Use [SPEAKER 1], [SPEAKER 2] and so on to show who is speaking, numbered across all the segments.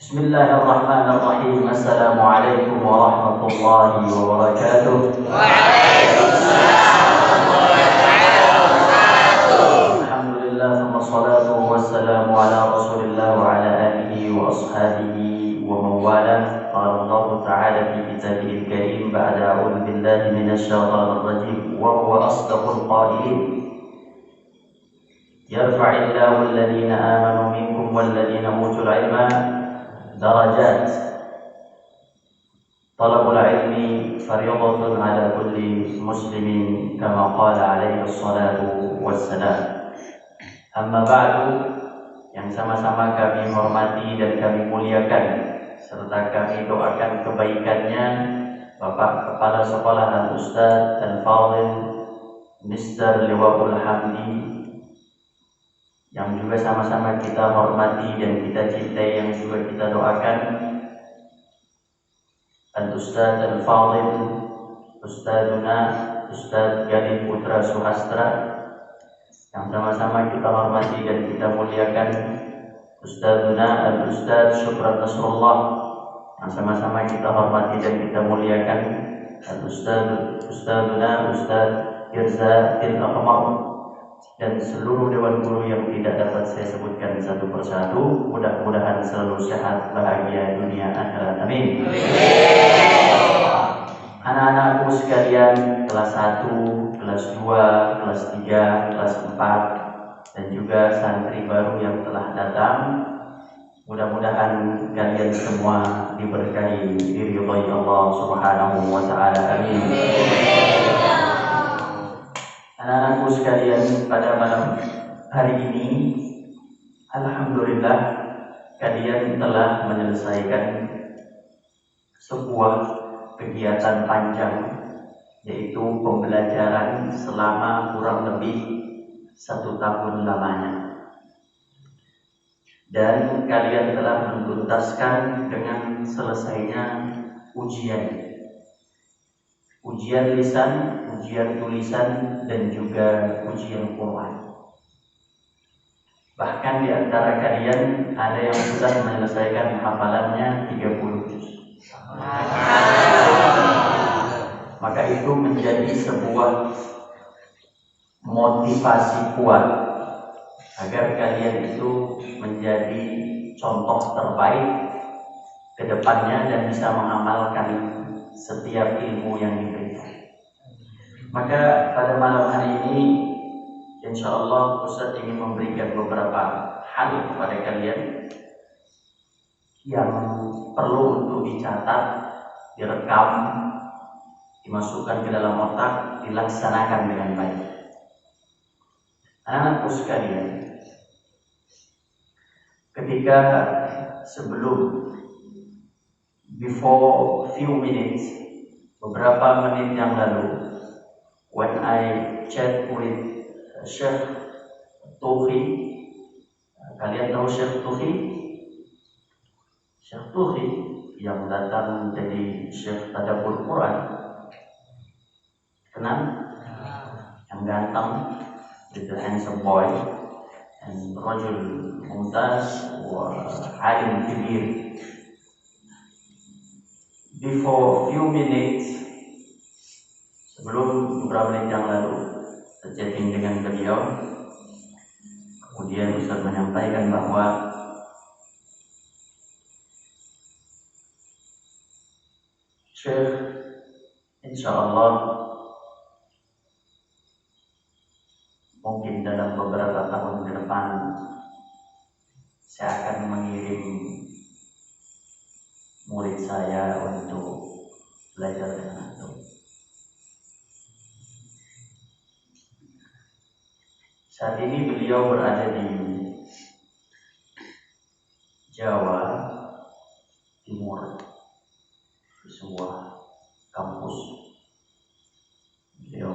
[SPEAKER 1] Bismillahirrahmanirrahim. Assalamualaikum warahmatullahi wabarakatuh. Alhamdulillah, thumma salatu wassalamu ala rasulillah wa ala alihi wa ashabihi wa mawala. Qala Allah ta'ala fi kitabihil karim ba'da a'udzu billahi minasy syaithanir rajim wa huwa asdaqul qailin. Yarfa'illahu alladhina amanu minkum walladhina utul ilma درجات. طلب العلم فريضة على كل مسلم كما قال عليه الصلاة والسلام. Amma ba'du, yang sama-sama kami hormati dan kami muliakan serta kami doakan kebaikannya Bapak Kepala Sekolah Al-Ustaz Al-Fadhil Mr. Liwaul Hamdi, yang juga sama-sama kita hormati dan kita cintai, yang juga kita doakan Al-Ustaz Al-Fadhil Ustazuna Ustaz Galih Putra Suhastra, yang sama-sama kita hormati dan kita muliakan Ustazuna Al-Ustaz Syukran Nasrullah, yang sama-sama kita hormati dan kita muliakan Ustazuna Ustaz Irza Al-Aqmar, dan seluruh dewan guru yang tidak dapat saya sebutkan satu persatu. Mudah-mudahan selalu sehat, bahagia dunia akhirat. Amin. Anak-anakku sekalian, kelas 1, kelas 2, kelas 3, kelas 4, dan juga santri baru yang telah datang, mudah-mudahan kalian semua diberkahi diridhoi Allah Subhanahu wa taala. Amin. Anak-anakku sekalian, pada malam hari ini alhamdulillah kalian telah menyelesaikan sebuah kegiatan panjang, yaitu pembelajaran selama kurang lebih 1 tahun lamanya, dan kalian telah menuntaskan dengan selesainya ujian lisan, ujian tulisan, dan juga ujian Quran. Bahkan di antara kalian ada yang sudah menyelesaikan hafalannya 30 juz. Maka itu menjadi sebuah motivasi kuat agar kalian itu menjadi contoh terbaik ke depannya dan bisa mengamalkan setiap ilmu yang diberikan. Maka pada malam hari ini insya Allah Ustaz ingin memberikan beberapa hal kepada kalian yang perlu untuk dicatat, direkam, dimasukkan ke dalam otak, dilaksanakan dengan baik. Anak-anakku sekalian, ketika before few minutes, beberapa menit yang lalu, when I chat with Syekh Tuhi, kalian tahu Syekh Tuhi? Syekh Tuhi yang datang menjadi Syekh Tadabbur Quran, kenal? Yang ganteng, little handsome boy, and rajul mumtaz wa alim kibir. Before few minutes, sebelum beberapa menit yang lalu, chatting dengan beliau, kemudian Ustaz menyampaikan bahwa Syekh insya Allah mungkin dalam beberapa tahun ke depan saya akan mengirim murid saya untuk belajar dengan antum. Saat ini beliau berada di Jawa Timur, di sebuah kampus. Beliau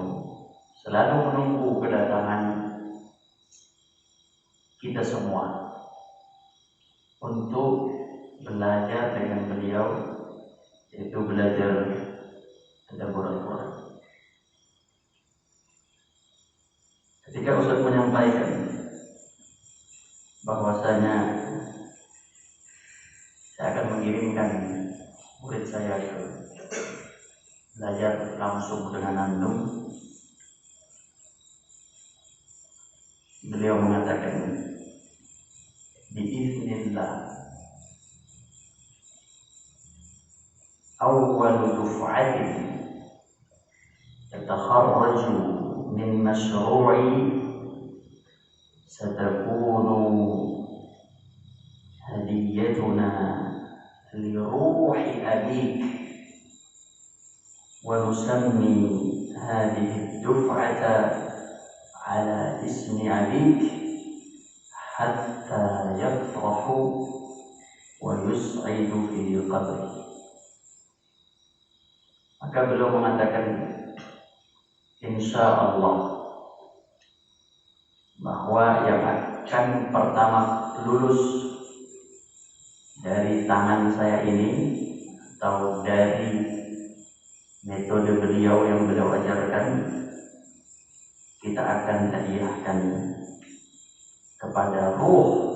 [SPEAKER 1] selalu menunggu kedatangan kita semua untuk belajar dengan beliau, yaitu belajar tadabbur Al-Quran. Ketika Ustaz menyampaikan bahwasanya saya akan mengirimkan murid saya ke belajar langsung dengan antum. Beliau mengatakan, biiznillah awwal duf'atin tatakharraju min mashru'i satakunu hadiyatuna li ruhi abik wa nusammi hadhihi ad-duf'ata ala ismi abik hatta yafrahu wa yus'idu fi qabri. Maka beliau mengatakan, insya Allah bahwa yang akan pertama lulus dari tangan saya ini atau dari metode beliau yang beliau ajarkan, kita akan hadiahkan kepada ruh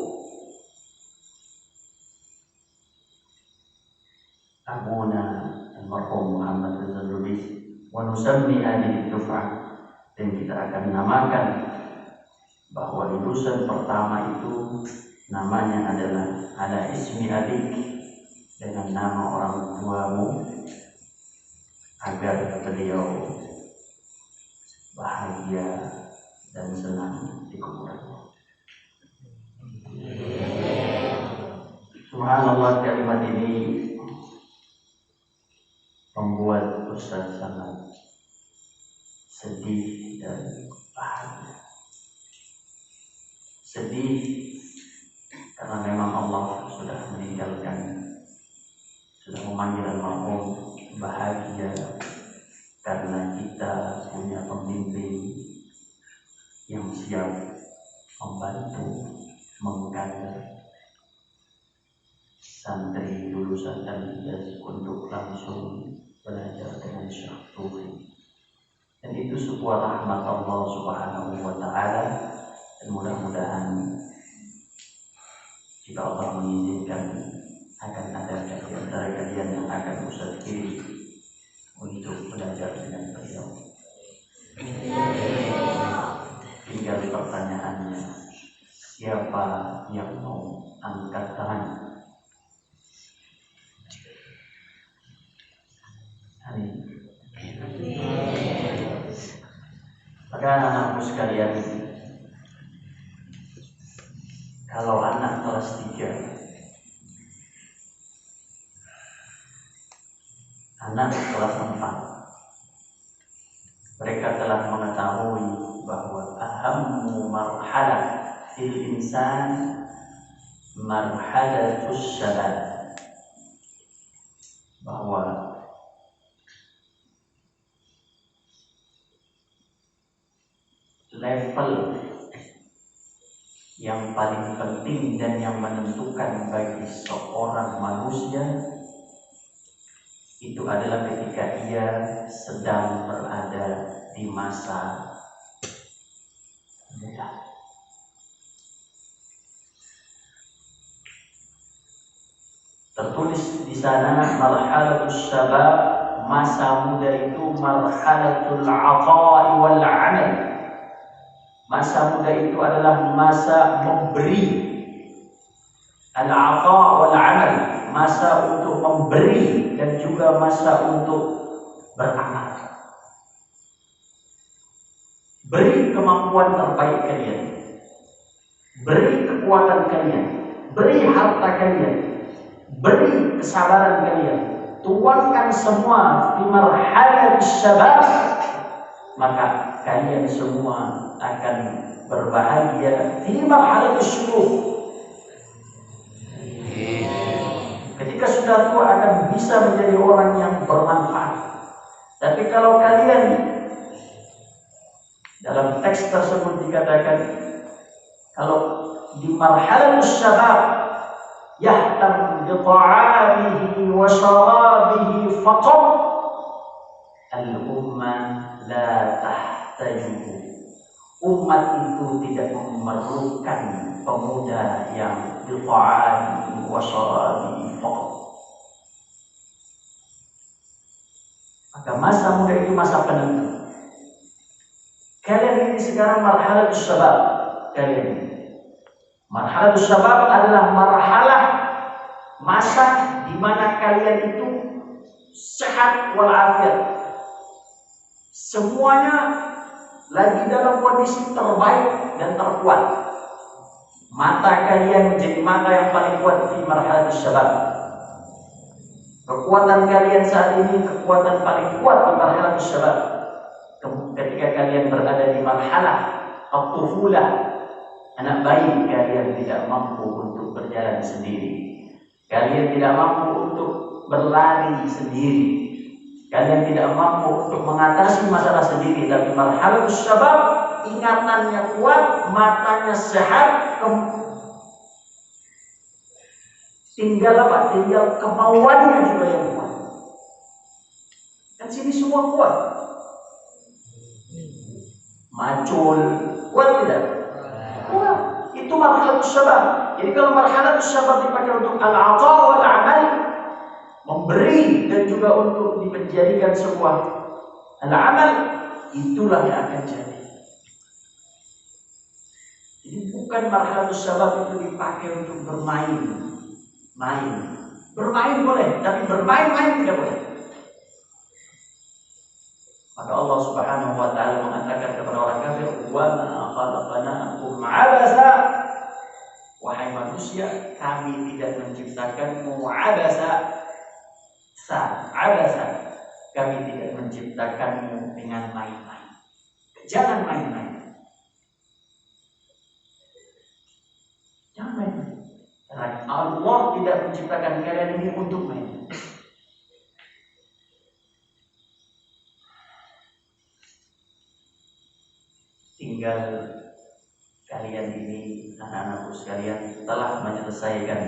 [SPEAKER 1] abuna almarhum Muhammad Rizal Lubis, wa nusammi hadhihi duf'ah, dan kita akan namakan bahwa lulusan pertama itu namanya adalah ala ismi abik, dengan nama orang tuamu, agar beliau bahagia dan senang di kuburannya. Subhanallah, kalimat ini membuat Ustaz sangat sedih dan bahagia. Sedih karena memang Allah sudah meninggalkan, sudah memanggil almarhum. Bahagia karena kita punya pemimpin yang siap membantu mengkader santri lulusan Al-Hijaz untuk langsung belajar dengan Syekh Tufi. Dan itu sebuah rahmat Allah Subhanahu wa Ta'ala, dan mudah-mudahan jika Allah mengizinkan akan ada di antara kalian yang akan Ustaz kirim untuk belajar dengan beliau. Tinggal pertanyaannya, siapa yang mau angkat tangan? Maka anak-anakku sekalian, kalau anak kelas 3, anak kelas 4, mereka telah mengetahui bahwa ahammu marhalah fil insan marhalatus syabab, bahwa level yang paling penting dan yang menentukan bagi seorang manusia itu adalah ketika ia sedang berada di masa muda. Tertulis di sana marhalatus syabab, masa muda itu marhalatul aqa'i wal amal. Masa muda itu adalah masa memberi, al-aqa wal amal, masa untuk memberi dan juga masa untuk beramal. Beri kemampuan terbaik kalian, beri kekuatan kalian, beri harta kalian, beri kesabaran kalian, tuangkan semua di marhalatus syabab, maka kalian semua akan berbahagia di marhalatus syuyukh. Ketika sudah tua akan bisa menjadi orang yang bermanfaat. Tapi kalau kalian, dalam teks tersebut dikatakan, kalau di marhalatus syabab yahtam bi ta'amihi wa syarabihi faqat, al-ummah la tahtajuhu. Umat itu tidak memerlukan pemuda yang bi ta'amihi wa syarabihi faqat,
[SPEAKER 2] Masa muda itu masa penentu. Kalian ini sekarang marhalatus syabab. Kalian ini. Marhalatus syabab adalah marhalah masa di mana kalian itu sehat walafiat. Semuanya lagi dalam kondisi terbaik dan terkuat. Mata kalian menjadi mata yang paling kuat di marhalatus syabab. Kekuatan kalian saat ini kekuatan paling kuat di marhalatus syabab. Ketika kalian berada di marhalah at-tufulah, anak bayi, kalian tidak mampu untuk berjalan sendiri. Kalian tidak mampu untuk berlari sendiri. Kalian tidak mampu untuk mengatasi masalah sendiri. Tapi marhalatus syabab, ingatannya kuat, matanya sehat, tinggal apa? Tinggal kemauannya juga yang kuat. Dan sini semua kuat. Macul, kuat tidak? Kuat. Itu marhalatus syabab. Jadi kalau marhalatus syabab dipakai untuk al-'ata wal 'amal, memberi dan juga untuk dijadikan sebuah al-'amal, itulah yang akan jadi. Jadi bukan marhalatus syabab itu dipakai untuk bermain. Bermain boleh, tapi bermain-main tidak boleh. Maka Allah Subhanahu wa taala mengatakan kepada orang kafir, "Wa ma khalaqnakum 'abasa." Wahai manusia, kami tidak menciptakanmu 'abasa. Kami tidak menciptakanmu dengan main-main. Jangan main-main. Jangan main-main. Karena Allah tidak menciptakan kalian ini untuk main. Tinggal kalian ini, anak-anakku sekalian, telah menyelesaikan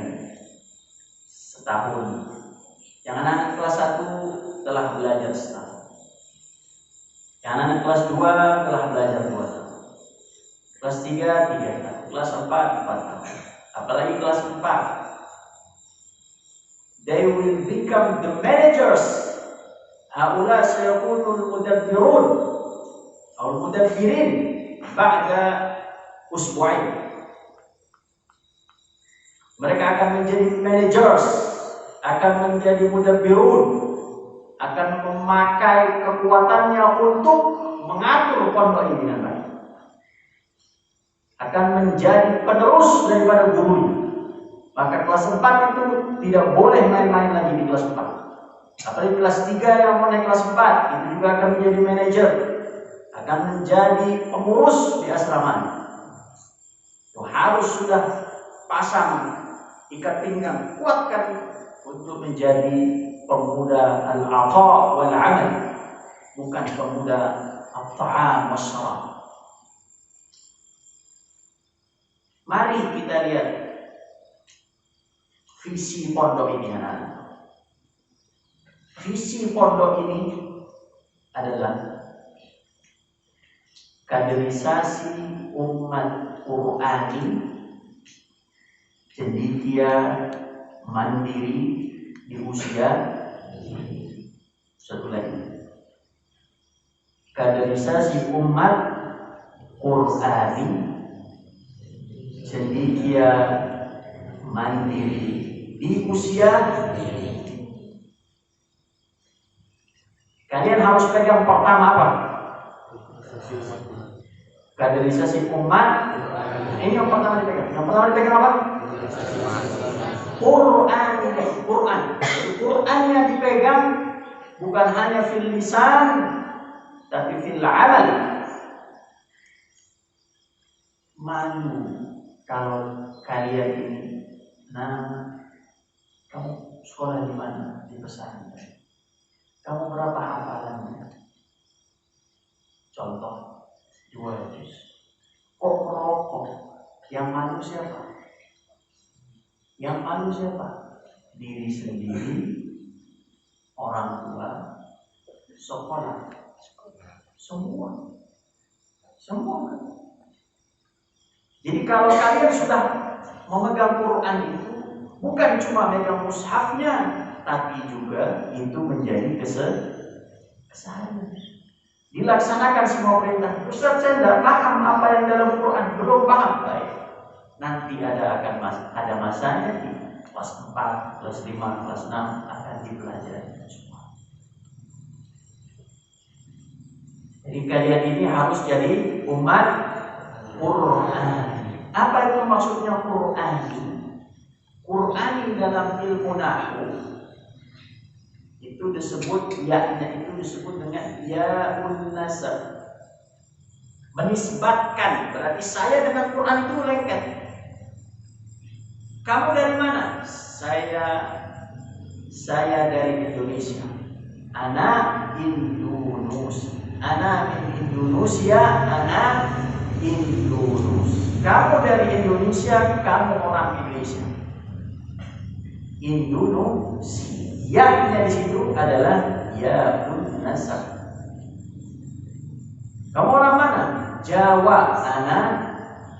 [SPEAKER 2] setahun. Yang anak-anak kelas 1 telah belajar setahun. Yang anak-anak kelas 2 telah belajar 2 tahun. Kelas 3 tahun. Kelas 4 tahun. Apalagi kelas 4. They will become the managers. Haula sayakunul mudabbirun atau mudabbirin ba'da usbu'ain. Mereka akan menjadi managers, akan menjadi mudabbirun, akan memakai kekuatannya untuk mengatur pondok ini dengan baik. Akan menjadi penerus daripada gurunya. Maka kelas 4 itu tidak boleh main-main lagi di kelas 4. Apalagi kelas 3 yang mau naik kelas 4 itu juga akan menjadi manajer, akan menjadi pengurus di asrama. Itu harus sudah pasang ikat pinggang, kuatkan untuk menjadi pemuda al-'ata wal 'amal, bukan pemuda at-ta'am was-syarab. Mari kita lihat visi pondok ini, anak-anak. Visi pondok ini adalah kaderisasi umat Qur'ani, cendekia mandiri di usia. Satu lagi, kaderisasi umat Qur'ani, cendekia mandiri di usia. Kalian harus pegang pertama apa? Kaderisasi umat. Ini yang pertama dipegang. Yang pertama dipegang apa? Quran. Qurannya dipegang bukan hanya fil lisan, tapi fil amal. Malu kalau kalian ini, kamu sekolah di mana? Di pesantren. Kamu berapa hafalannya? Contoh 2 juz. Kok merokok? Yang malu siapa? Yang malu siapa? Diri sendiri, orang tua, sekolah, semua. Jadi kalau kalian sudah memegang Quran itu, bukan cuma megang mushafnya, tapi juga itu menjadi Kesana. Dilaksanakan semua perintah. Ustaz, saya tidak paham apa yang dalam Quran. Belum paham. Baik. Nanti ada masanya di kelas 4, kelas 5, kelas 6 akan dipelajari semua. Jadi kalian ini harus jadi umat Quran. Apa itu maksudnya Quran? Quran dalam ilmu nahwu itu disebut ya-nya itu disebut dengan ya'un nasab. Menisbatkan, berarti saya dengan Quran itu lengket. Kamu dari mana? Saya dari Indonesia. Ana Indonesia. Ana min Indonesia, ana Indonesia. Kamu dari Indonesia, kamu orang Indonesia. Indonesia. Ya-nya di situ adalah ya'un nasab. Kamu orang mana? Jawa. Ana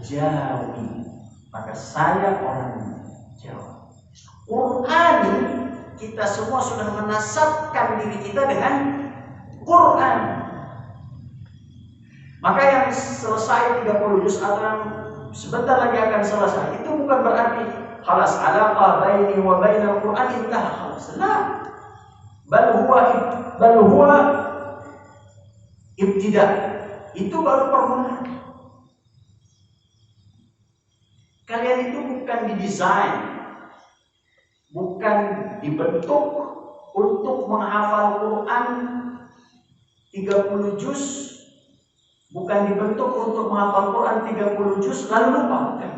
[SPEAKER 2] Jawi. Maka saya orang Jawa. Quran, kita semua sudah menasabkan diri kita dengan Quran. Maka yang selesai 30 juz atau yang sebentar lagi akan selesai, itu bukan berarti khalas alaqah baini wa bainal Quran intaha khalas. La. Bal huwa ibtida. Itu baru permulaan. Kalian itu bukan didesain, bukan dibentuk untuk menghafal Quran 30 juz, bukan dibentuk untuk menghafal Quran 30 juz lalu lupa, bukan.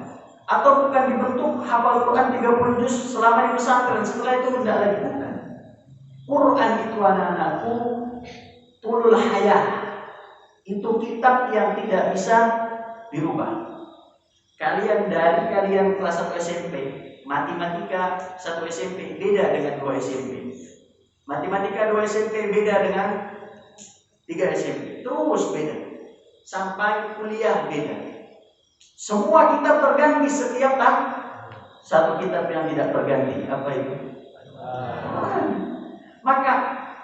[SPEAKER 2] Atau bukan dibentuk hafal Quran 30 juz selama di pesantren, setelah itu tidak lagi, bukan. Quran itu anak-anakku tulul hayah. Itu kitab yang tidak bisa dirubah. Kalian kelas 1 SMP, matematika 1 SMP beda dengan 2 SMP. Matematika 2 SMP beda dengan 3 SMP. Terus beda. Sampai kuliah beda. Semua kitab terganti setiap tahun. Satu kitab yang tidak terganti, apa itu? Maka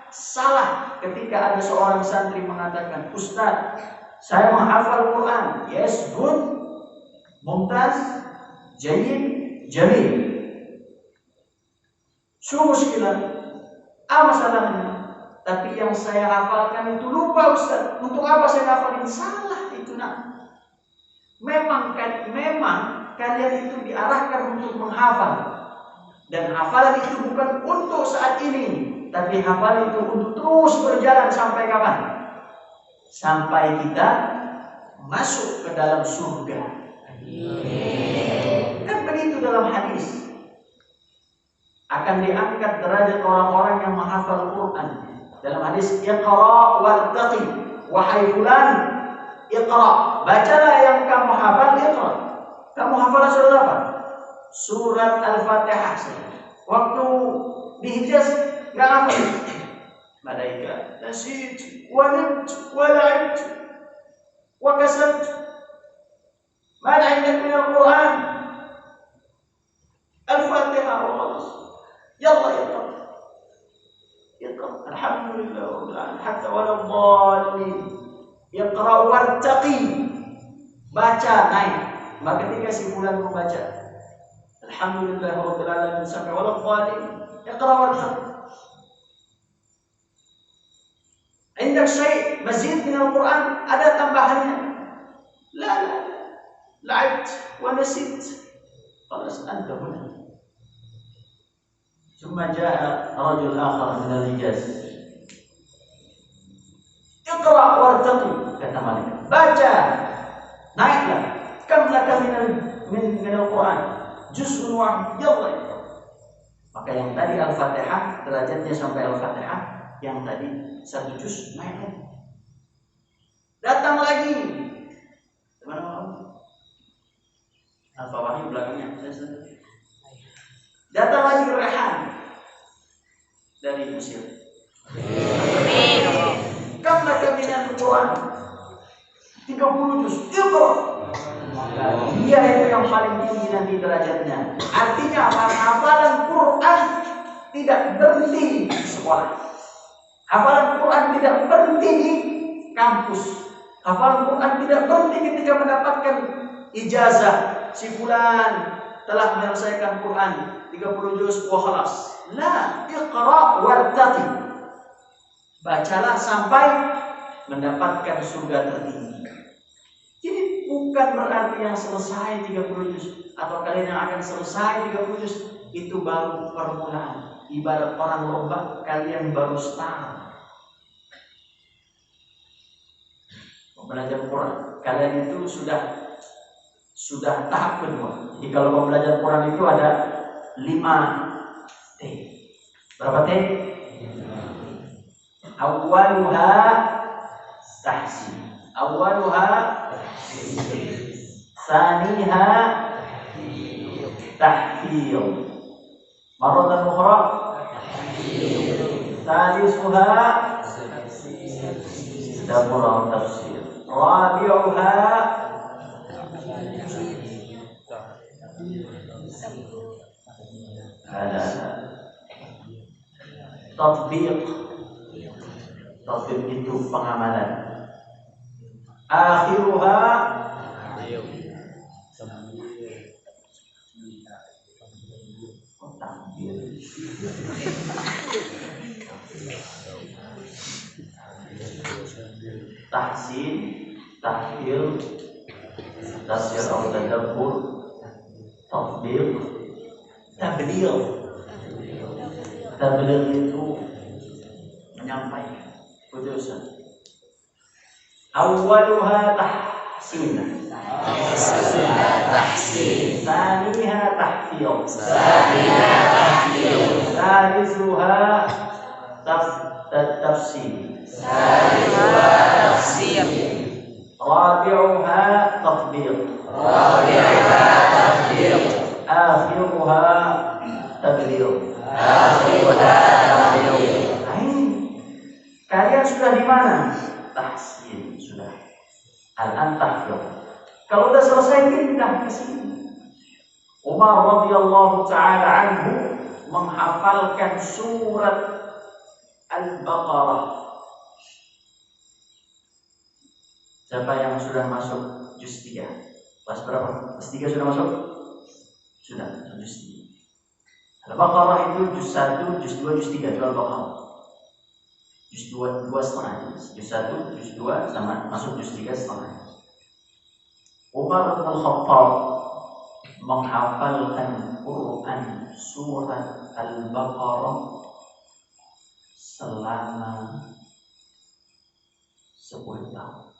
[SPEAKER 2] salah ketika ada seorang santri mengatakan, Ustaz, saya menghafal Quran. Yes, good, mumtaz, jayyid, jamil. Muskilah. Apa masalahnya? Tapi yang saya hafalkan itu lupa, Ustaz. Untuk apa saya hafalin? Salah itu, nak. Memang kalian itu diarahkan untuk menghafal. Dan hafalan itu bukan untuk saat ini, tapi hafalan itu untuk terus berjalan sampai kapan? Sampai kita masuk ke dalam surga. Kan begitu dalam hadis. Akan diangkat derajat orang-orang yang menghafal Quran. Dalam hadis, Iqra wartaqi. Wahai fulan, Iqra. Bacalah yang kamu hafal, Iqra. Kamu hafal surat apa? Surat Al-Fatihah. Waktu di Hijaz enggak hafal. Malaika nasid wa nimt wa la'ib wa kasat. Ma 'indak min al-Quran? Al-Fatihah wa khalas. Yalla iqra. Iqra. Alhamdulillah rabbil alamin hatta wala dhalin. Iqra wartaqi. Baca naik. Maka ketika si bulan membaca Alhamdulillah rabbil alamin sampai wala dhalin. Iqra wartaqi. Indak syai' mazid min al-Quran, ada tambahannya? La. La'ibt wa nasit. Khalas anta huna. Thumma jaa rajul akhar min al-Hijaz. Iqra wartaqi, kata malaikat. Baca, naiklah. Kam laka min al-Quran? Juz'un wahid. Yalla iqra. Maka yang tadi Al-Fatihah derajatnya sampai Al-Fatihah, yang tadi 1 juz naik lagi. Datang lagi. Mana? Al-Fatihah belakangnya. Datang lagi Rehan dari Mesir. Kam laka min al-Quran? 30 juz. Iqra. Dia itu yang paling tinggi nanti derajatnya. Artinya hafalan Quran tidak berhenti di sekolah. Hafalan Quran tidak berhenti di kampus. Hafalan Quran tidak berhenti ketika mendapatkan ijazah. Si fulan telah menyelesaikan Quran 30 juz wa khalas. La, iqra wartaqi. Bacalah sampai mendapatkan surga tertinggi. Jadi bukan berarti yang selesai 30 juz atau kalian yang akan selesai 30 juz itu baru permulaan. Ibarat orang lomba, kalian baru start. Belajar Quran, kalian itu sudah tahap kedua. Jadi kalau mau belajar Quran itu ada 5 T. Berapa T? Awaluha tahsin, awaluha saniha tahfidz, maratan ukhra salisuha tadabbur tafsir, rabi'uha ada tatbiq. Tatbiq itu pengamalan. Akhiruha tahsin, tahfidz, tafsir atau tadabbur, tatbiq, tabligh. Tabligh itu menyampaikan putusan. Awwaluha tahsin, saniha tahfidz, salisuha tafsir, rabi'uha tatbiq, akhiruha tabligh. Kalian sudah di mana? Tahsin sudah. Al-an tahfidz. Kalau sudah selesai pindah ke sini. Umar radhiyallahu taala anhu menghafalkan surat Al-Baqarah. Siapa yang sudah masuk juz 3? Kelas berapa? Juz 3 sudah masuk? Sudah, juz 3. Al-Baqarah itu juz 1, juz 2, juz 3 itu Al-Baqarah. Juz 2 setengah, juz 1, juz 2 sama masuk juz 3 setengah. Umar bin Khattab menghafalkan Quran surat Al-Baqarah selama 10 tahun.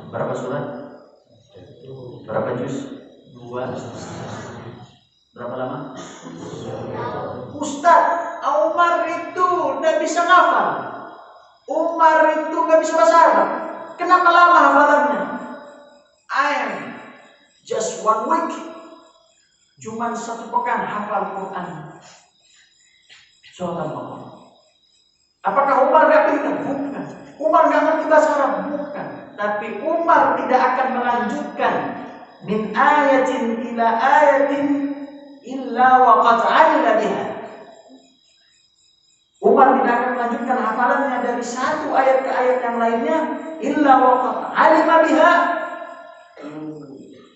[SPEAKER 2] Berapa surat? Berapa juz? 2. Berapa lama? Ustaz, Umar itu tidak bisa ngafal. Umar itu nggak bisa bahasa Arab. Kenapa lama hafalannya? Just 1 week. Cuman 1 pekan hafal Quran. Surat Al-Baqarah. Apakah Umar nggak pintar? Bukan. Umar nggak ngerti bahasa Arab? Bukan. Tapi Umar tidak akan melanjutkan min ayatin ila ayatin illa waqad 'alima biha. Umar tidak akan melanjutkan hafalannya dari satu ayat ke ayat yang lainnya illa waqad 'alima biha.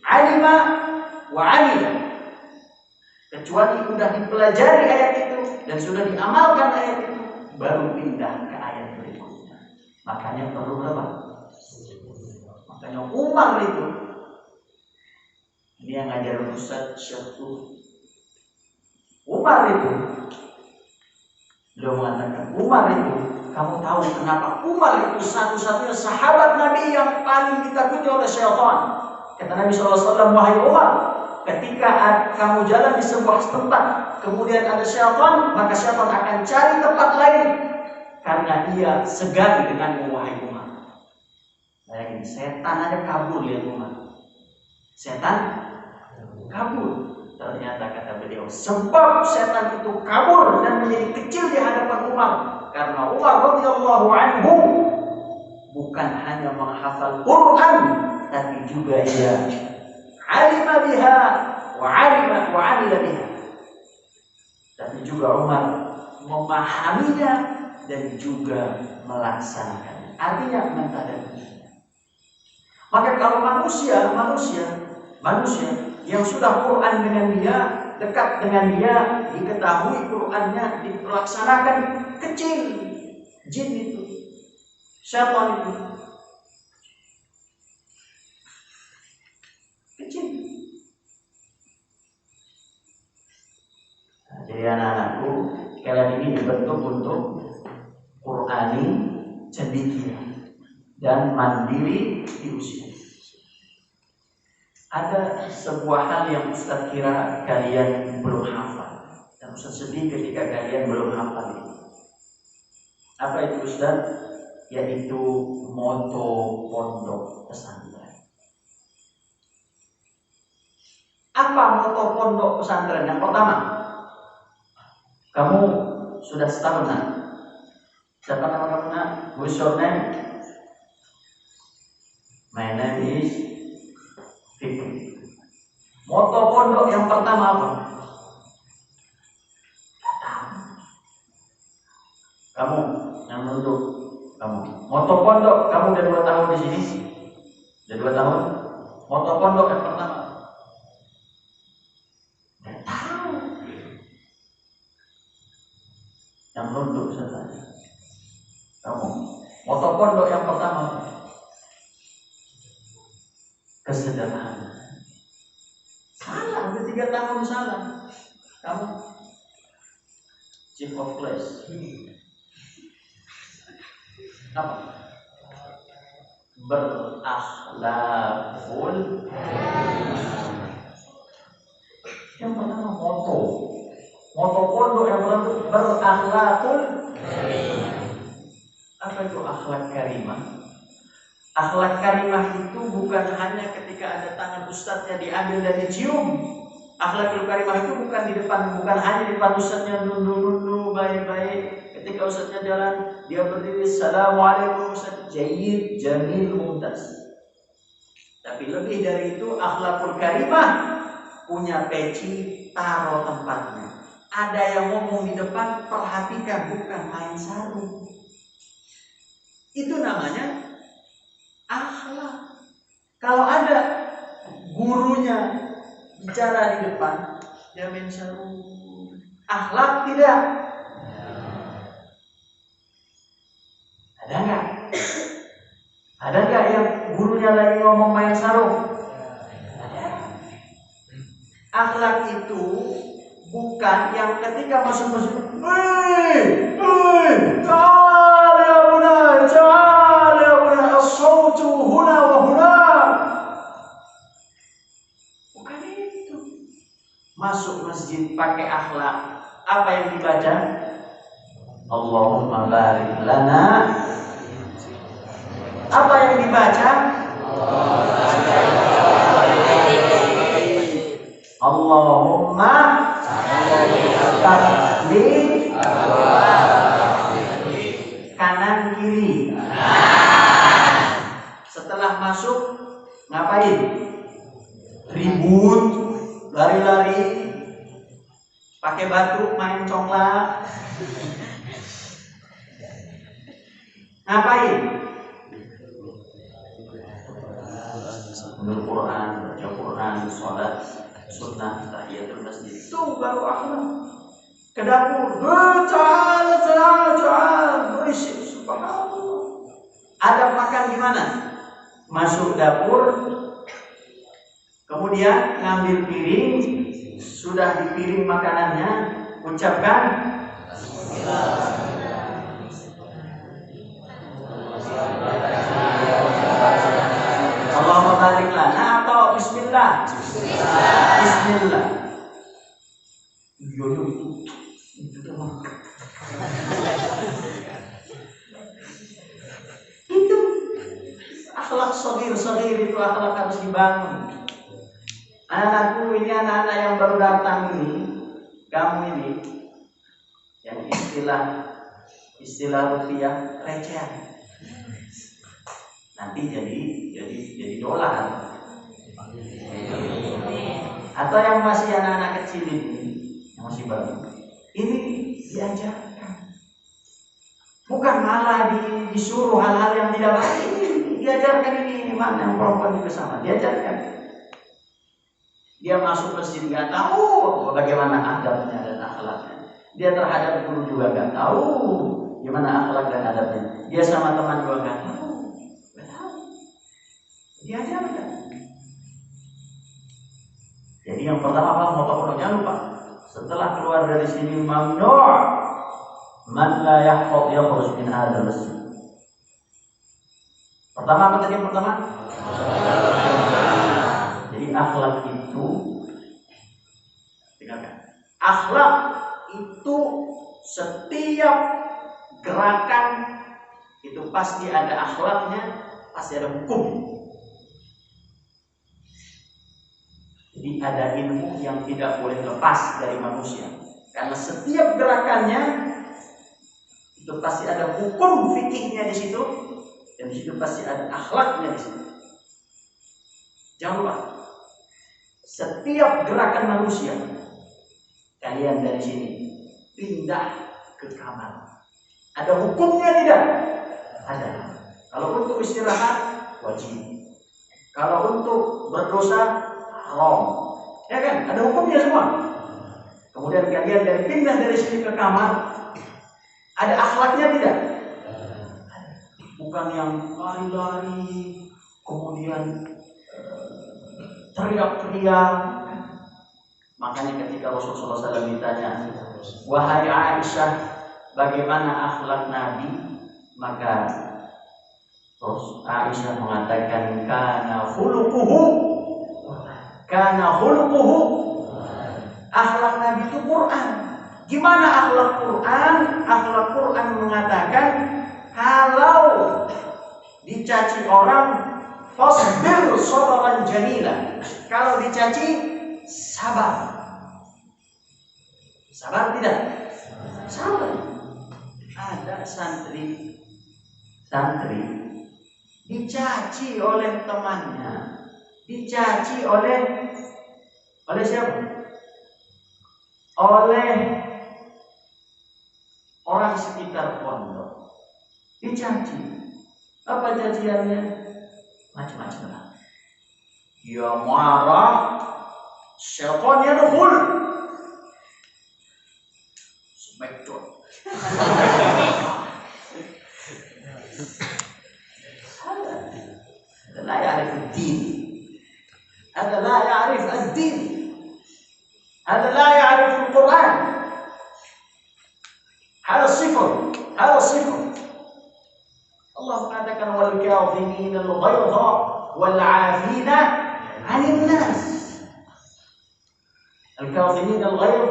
[SPEAKER 2] 'Alima wa 'amila. Kecuali sudah dipelajari ayat itu dan sudah diamalkan ayat itu, baru pindah ke ayat berikutnya. Makanya perlu berapa? Makanya Umar itu, ini yang ngajar Ustaz Syekh Umar itu, beliau mengatakan, Umar itu, kamu tahu kenapa Umar itu satu-satunya sahabat Nabi yang paling ditakuti oleh syaitan. Kata Nabi SAW, wahai Umar, ketika kamu jalan di sebuah tempat, kemudian ada syaitan, maka syaitan akan cari tempat lain karena ia segan dengan wahai Umar. Bayangin, setan aja kabur lihat Umar. Setan kabur. Ternyata kata beliau, sebab setan itu kabur dan menjadi kecil di hadapan Umar karena Umar radhiyallahu anhu bukan hanya menghafal Quran, tapi juga ia alima biha wa amila biha. Tapi juga Umar memahaminya dan juga melaksanakannya. Artinya mentadabur. Maka kalau manusia yang sudah Quran dengan dia, dekat dengan dia, diketahui Qurannya, dilaksanakan, kecil jin itu, syaitan itu kecil. Nah, jadi anak-anakku, kalian ini dibentuk untuk Qurani cendekia dan mandiri di usia. Ada sebuah hal yang Ustaz kira kalian belum hafal, dan Ustaz sedih ketika kalian belum hafal itu. Apa itu Ustaz? Yaitu moto pondok pesantren. Apa moto pondok pesantren? Yang pertama, kamu sudah setahun nak. Siapa nama kamu nak? What's your name? My name is Fikri. Moto pondok yang pertama apa? Kamu yang duduk, kamu. Moto pondok, kamu udah 2 tahun di sini? Udah 2 tahun? Moto pondok yang pertama. Udah tahu. Yang duduk saja. Kamu. Moto pondok yang pertama. Kesederhanaan. Salah, udah 3 tahun salah. Kamu chief of class. Apa? Berakhlakul. Yang pertama moto pondok yang pertama berakhlakul. Apa itu akhlak karimah? Akhlak karimah itu bukan hanya ketika ada tangan ustadznya diambil dan dicium. Akhlakul karimah itu bukan hanya di depan ustadznya nundu baik-baik. Ketika ustadznya jalan, dia berdiri, assalamualaikum ustadz, jayyid, jamil, mumtaz. Tapi lebih dari itu, akhlakul karimah punya peci, taruh tempatnya. Ada yang ngomong di depan, perhatikan, bukan main sarung. Itu namanya akhlak. Kalau ada gurunya bicara di depan, dia main sarung. Akhlak tidak. Ada nggak? Ada nggak yang gurunya lagi ngomong main sarung? Ada. Akhlak itu bukan yang ketika masuk-masuk, ta'al ya bunay, as-sawtu huna wa huna. Bukan itu. Masuk masjid pakai akhlak. Apa yang dibaca? Allahumma barik lana. Apa yang dibaca? Allahumma takli kanan kiri. Setelah masuk ngapain? Ribut, lari-lari, pakai batu, main congklak. Ngapain? Quran, baca Quran, sholat, sunnah, tahiyatul masjid. Itu baru akhlak. Ke dapur, berisik, subhanallah. Adab makan gimana? Masuk dapur, kemudian ngambil piring, sudah di piring makanannya, ucapkan Allahumma barik lana atau bismillah? Bismillah. Itu akhlak sagir itu akhlak harus dibangun. Anak-anakku ini, anak-anak yang baru datang ini, kamu ini, yang istilah rupiah recehan. Nanti jadi dolar. Atau yang masih anak-anak kecil ini, yang masih baru, Ini diajarkan. Bukan malah disuruh hal-hal yang tidak baik. Ini diajarkan, ini mana yang perempuan juga sama. Diajarkan. Dia masuk masjid nggak tahu bagaimana adabnya dan akhlaknya. Dia terhadap guru juga nggak tahu gimana akhlak dan adabnya. Dia sama teman juga nggak tahu. Diajarkan. Jadi yang pertama apa? Moto-moto jangan lupa. Setelah keluar dari sini mamnu' man la yahfaz yakhruj min hadzal masjid. Pertama apa tadi yang pertama? Jadi akhlak itu, dengarkan. Akhlak itu setiap gerakan itu pasti ada akhlaknya, pasti ada hukum. Jadi ada ilmu yang tidak boleh lepas dari manusia. Karena setiap gerakannya itu pasti ada hukum fikihnya di situ, dan di situ pasti ada akhlaknya di situ. Jangan lupa, setiap gerakan manusia, kalian dari sini pindah ke kamar, ada hukumnya tidak? Ada. Kalau untuk istirahat wajib. Kalau untuk berdosa haram. Ya kan? Ada hukumnya semua. Kemudian kalian dari pindah dari sini ke kamar, ada akhlaknya tidak? Bukan yang lari-lari, kemudian teriak-teriak. Makanya ketika Rasulullah SAW ditanya, wahai Aisyah, bagaimana akhlak Nabi? Maka Aisyah mengatakan, Kana khuluquhu. Akhlak Nabi itu Quran. Gimana akhlak Quran? Akhlak Quran mengatakan kalau dicaci orang fasbir sabran jamila. Kalau dicaci sabar. Sabar tidak? Sabar. Ada santri dicaci oleh temannya. Dicaci oleh siapa? Oleh orang sekitar pondok. Dicaci. Apa caciannya? Macam-macam lah. Dia marah, syaitan yadkhul. Smackdown. La ya'rif ad-din. Hada la ya'rif ad-din. Hada la ya'rif al-Quran. Hada sifar. Allah mengatakan wal kadhimin al-ghayza wal 'afina 'anil nas. Al-kadhimin al-ghayz,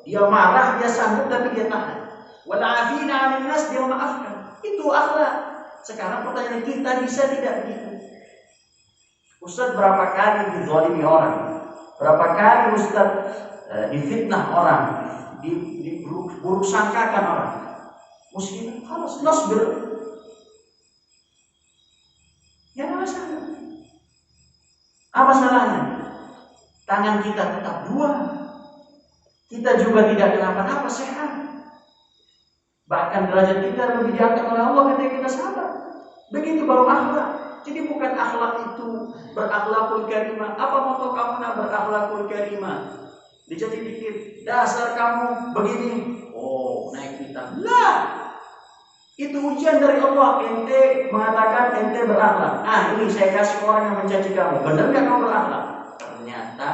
[SPEAKER 2] dia marah, dia sanggup tapi dia tahan. Wal 'afina 'anil nas, dia memaafkan. Itu akhlak. Sekarang pertanyaan kita, bisa tidak begitu? Ustaz berapa kali dizalimi orang? Berapa kali Ustaz difitnah orang? Diburuk sangkakan orang? Muslim harus nasbir. Ya ada masalah. Apa salahnya? Tangan kita tetap dua. Kita juga tidak kenapa-napa, sehat. Bahkan derajat kita lebih diangkat oleh Allah ketika kita sabar. Begitu baru akhlak. Jadi bukan akhlak itu berakhlakul karimah. Apa moto kamu nak berakhlakul karimah? Dicaci dikit, dasar kamu begini. Oh, naik kita. Lah, itu ujian dari Allah. Ente mengatakan ente berakhlak. Ini saya kasih orang yang mencaci kamu. Benar nggak kamu berakhlak? Ternyata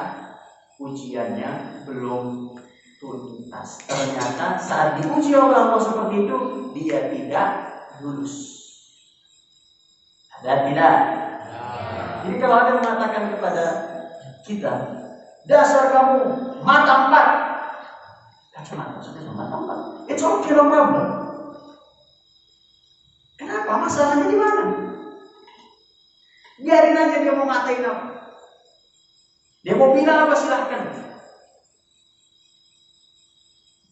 [SPEAKER 2] ujiannya belum tuntas. Ternyata saat diuji oleh Allah seperti itu, dia tidak lulus. Dan tidak. Jadi kalau ada yang mengatakan kepada kita, dasar kamu mata empat, kacamata sudah mata empat. It's okay, no problem. Kenapa? Masalahnya di mana? Biarin aja dia mau ngatain apa. Dia mau bilang apa, silahkan.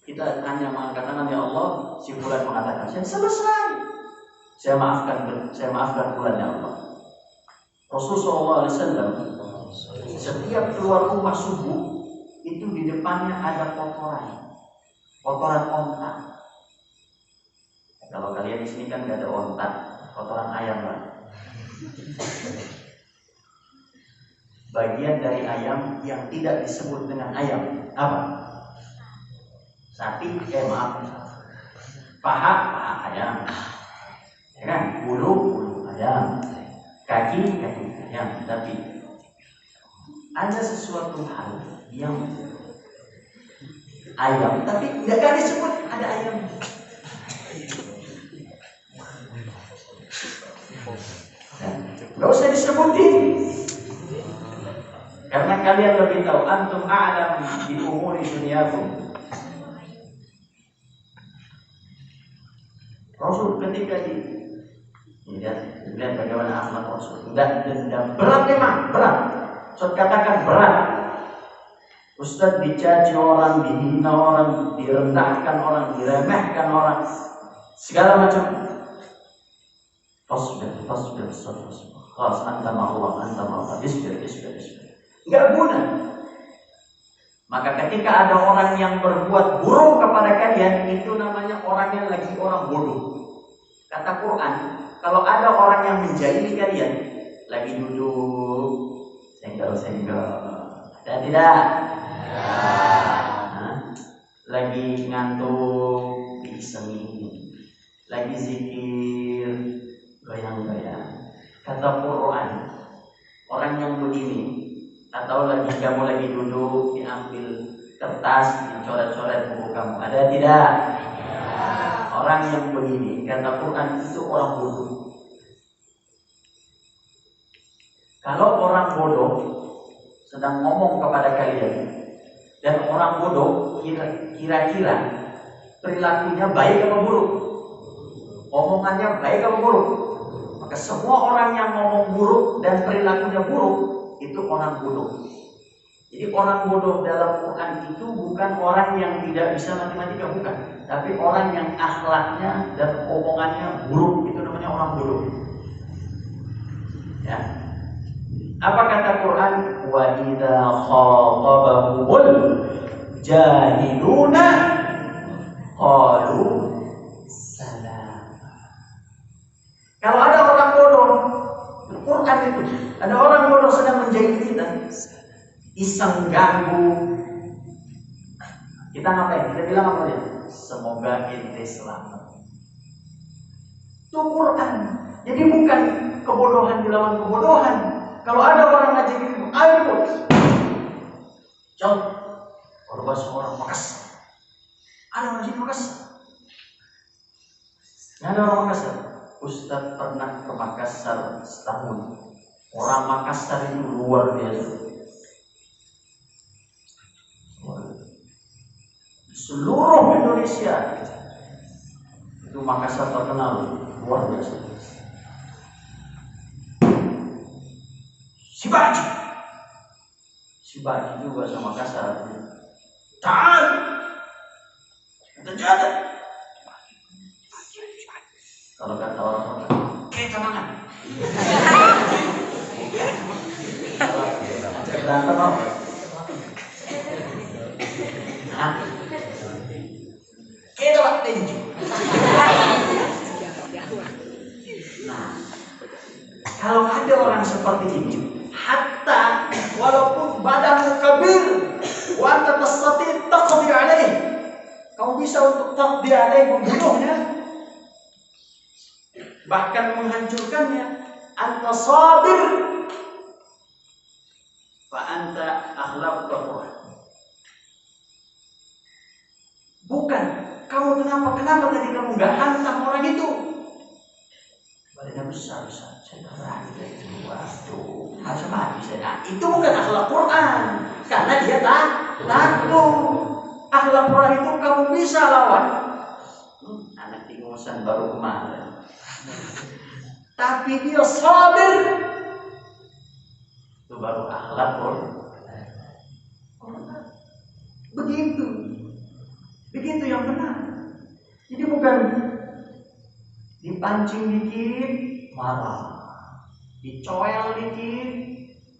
[SPEAKER 2] Kita hanya mengangkat tangan, ya Allah, si fulan mengatakan, saya selesai. Saya maafkan fulan, ya Allah. Rasulullah SAW setiap keluar rumah subuh itu di depannya ada kotoran. kotoran onta. Kalau kalian di sini kan nggak ada onta, kotoran ayam lah. Bagian dari ayam yang tidak disebut dengan ayam apa? Sapi, maaf, paha ayam, ya kan? Bulu ayam, kaki ayam. Tapi ada sesuatu hal yang ayam, tapi nggak disebut ada ayam. Nggak usah disebutin, karena kalian lebih tahu. Antum a'lam bi umuri dunyakum. Rasul ketika lihat bagaimana akhlak Rasul, dan dendam berat, memang berat. Saya katakan berat. Ustaz dicaci orang, dihina orang, direndahkan orang, diremehkan orang, segala macam. Fasbir. Khas anta ma'allah, isbir. Enggak guna. Maka ketika ada orang yang berbuat buruk kepada kalian, itu namanya orangnya lagi orang bodoh. Kata Quran, kalau ada orang yang menjahili kalian, lagi duduk, senggol, ada tidak? Lagi ngantuk, disengih, lagi zikir, goyang-goyang. Kata Quran, orang yang begini, atau kamu lagi duduk, diambil kertas, dicoret-coret buku kamu, ada tidak? Orang yang begini, kata Quran, itu orang bodoh. Kalau orang bodoh sedang ngomong kepada kalian, dan orang bodoh kira-kira perilakunya baik atau buruk, omongannya baik atau buruk, maka semua orang yang ngomong buruk dan perilakunya buruk itu orang bodoh. Jadi orang bodoh dalam Quran itu bukan orang yang tidak bisa matematika, bukan, tapi orang yang akhlaknya dan omongannya buruk, itu namanya orang bodoh. Ya. Apa kata Quran? Wa idza khatabahumul jahiluna qalu salam. Kalau ada orang bodoh, Quran itu, ada orang bodoh sedang menjahili kita, iseng ganggu, kita ngapain? Kita bilang apa dia? Semoga ente selamat. Itu Quran. Jadi bukan kebodohan dilawan kebodohan. Kalau ada orang ngaji gitu, ayo jauh. Kalau bahasa orang Makassar, ada orang di Makassar. Ada orang Makassar. Ustaz pernah ke Makassar setahun. Orang Makassar itu luar biasa. Seluruh Indonesia itu Makassar terkenal luar biasa. Si Baji juga sama Makassar. Tahan, terjadi. Kalau kata orang-orang, kita mangan. Berantem apa? Kita buat tinju. Nah, kalau ada orang seperti ini, hatta walaupun badanmu kabir, wa anta tastati taqdi alaih, kamu bisa untuk taqdi alaih, membunuhnya, bahkan menghancurkannya. Anta sabir fa anta akhlaqul. Bukan kamu kenapa tadi kamu nggak hantam orang itu? Badannya besar, saya nggak berani dari itu. Waduh, harus mati saya. Nah, itu bukan akhlak Quran, karena dia takut. Akhlak Quran itu kamu bisa lawan anak ingusan baru kemarin, tapi dia sabir, itu baru akhlak Quran. Begitu yang benar. Jadi bukan dipancing dikit marah, dicoel dikit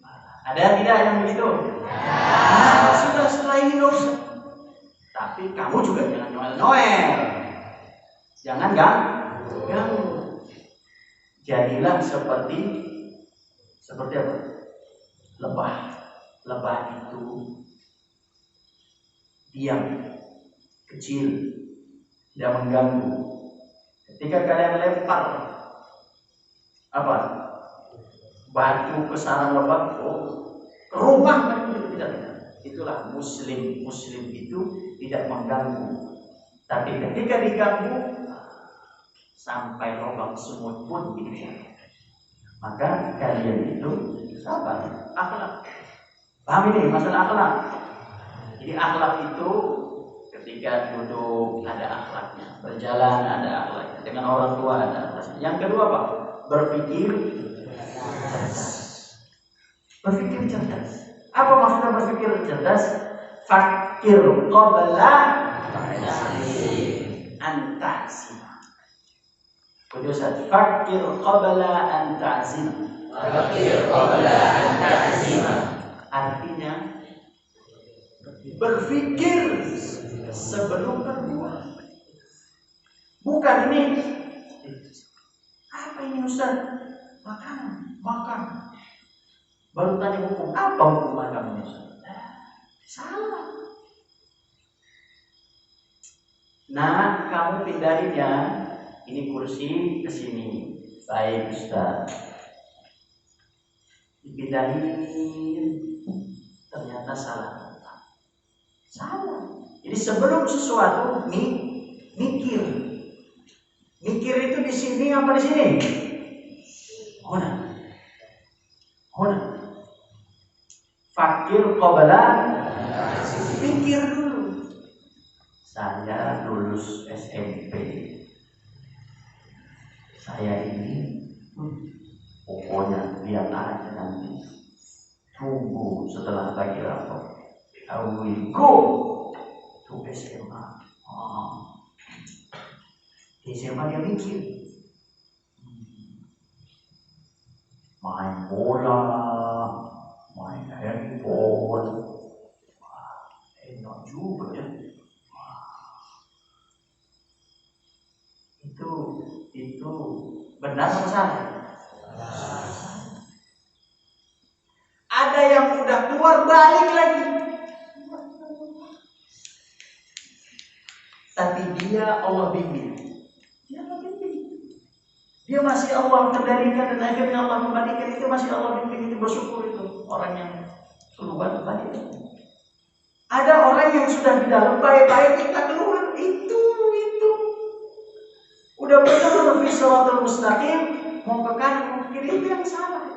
[SPEAKER 2] marah. Ada tidak yang begitu? Nah, sudah setelah ini dosa. Tapi kamu juga jangan noel-noel. Jangan ganggu. Jadilah seperti apa? Lebah. Lebah itu diam, kecil, tidak mengganggu. Ketika kalian lempar apa? Batu ke sarang lebah, ke rumah tidak. Itulah muslim. Muslim itu tidak mengganggu. Tapi ketika diganggu, sampai lubang semut pun bisa. Maka kalian itu sabar, akhlak. Paham ini masalah akhlak? Jadi akhlak itu ketika duduk ada akhlaknya, berjalan ada akhlaknya, dengan orang tua ada akhlaknya. Yang kedua apa? Berpikir cerdas. Berpikir cerdas. Apa maksudnya berpikir cerdas? Fakir qabla an ta'zima. Kedua, fakir qabla an ta'zima. Fakir qabla an ta'zima. Artinya berpikir sebelum berbuat. Bukan ini. Apa ini Ustaz? Makan. Baru tanya hukum. Apa hukum makan ini Ustaz? Salah. Nah, kamu pindahin ya. Ini kursi ke sini. Baik Ustaz. Dipindahin. Ternyata salah. Jadi sebelum sesuatu mikir. Mikir itu di sini apa di sini? Hona. Fakir qabla. Pikir dulu. Saya lulus SMP. Saya ini pokoknya lihat aja nanti. Tunggu setelah bagi rapor. I will go to SMA. Di SMA dia mikir. Main bola, main handphone. Enak juga ya. Itu benar atau salah? Ada yang udah keluar balik lagi. Tapi dia Allah bimbing. Dia masih Allah kendalikan dan akhirnya Allah kembalikan, itu masih Allah bimbing, itu bersyukur itu orang yang keluar balik. Ada orang yang sudah di dalam baik-baik kita keluar, itu udah benar fi shiratal mustaqim, mau ke kanan mau ke kiri, itu yang salah.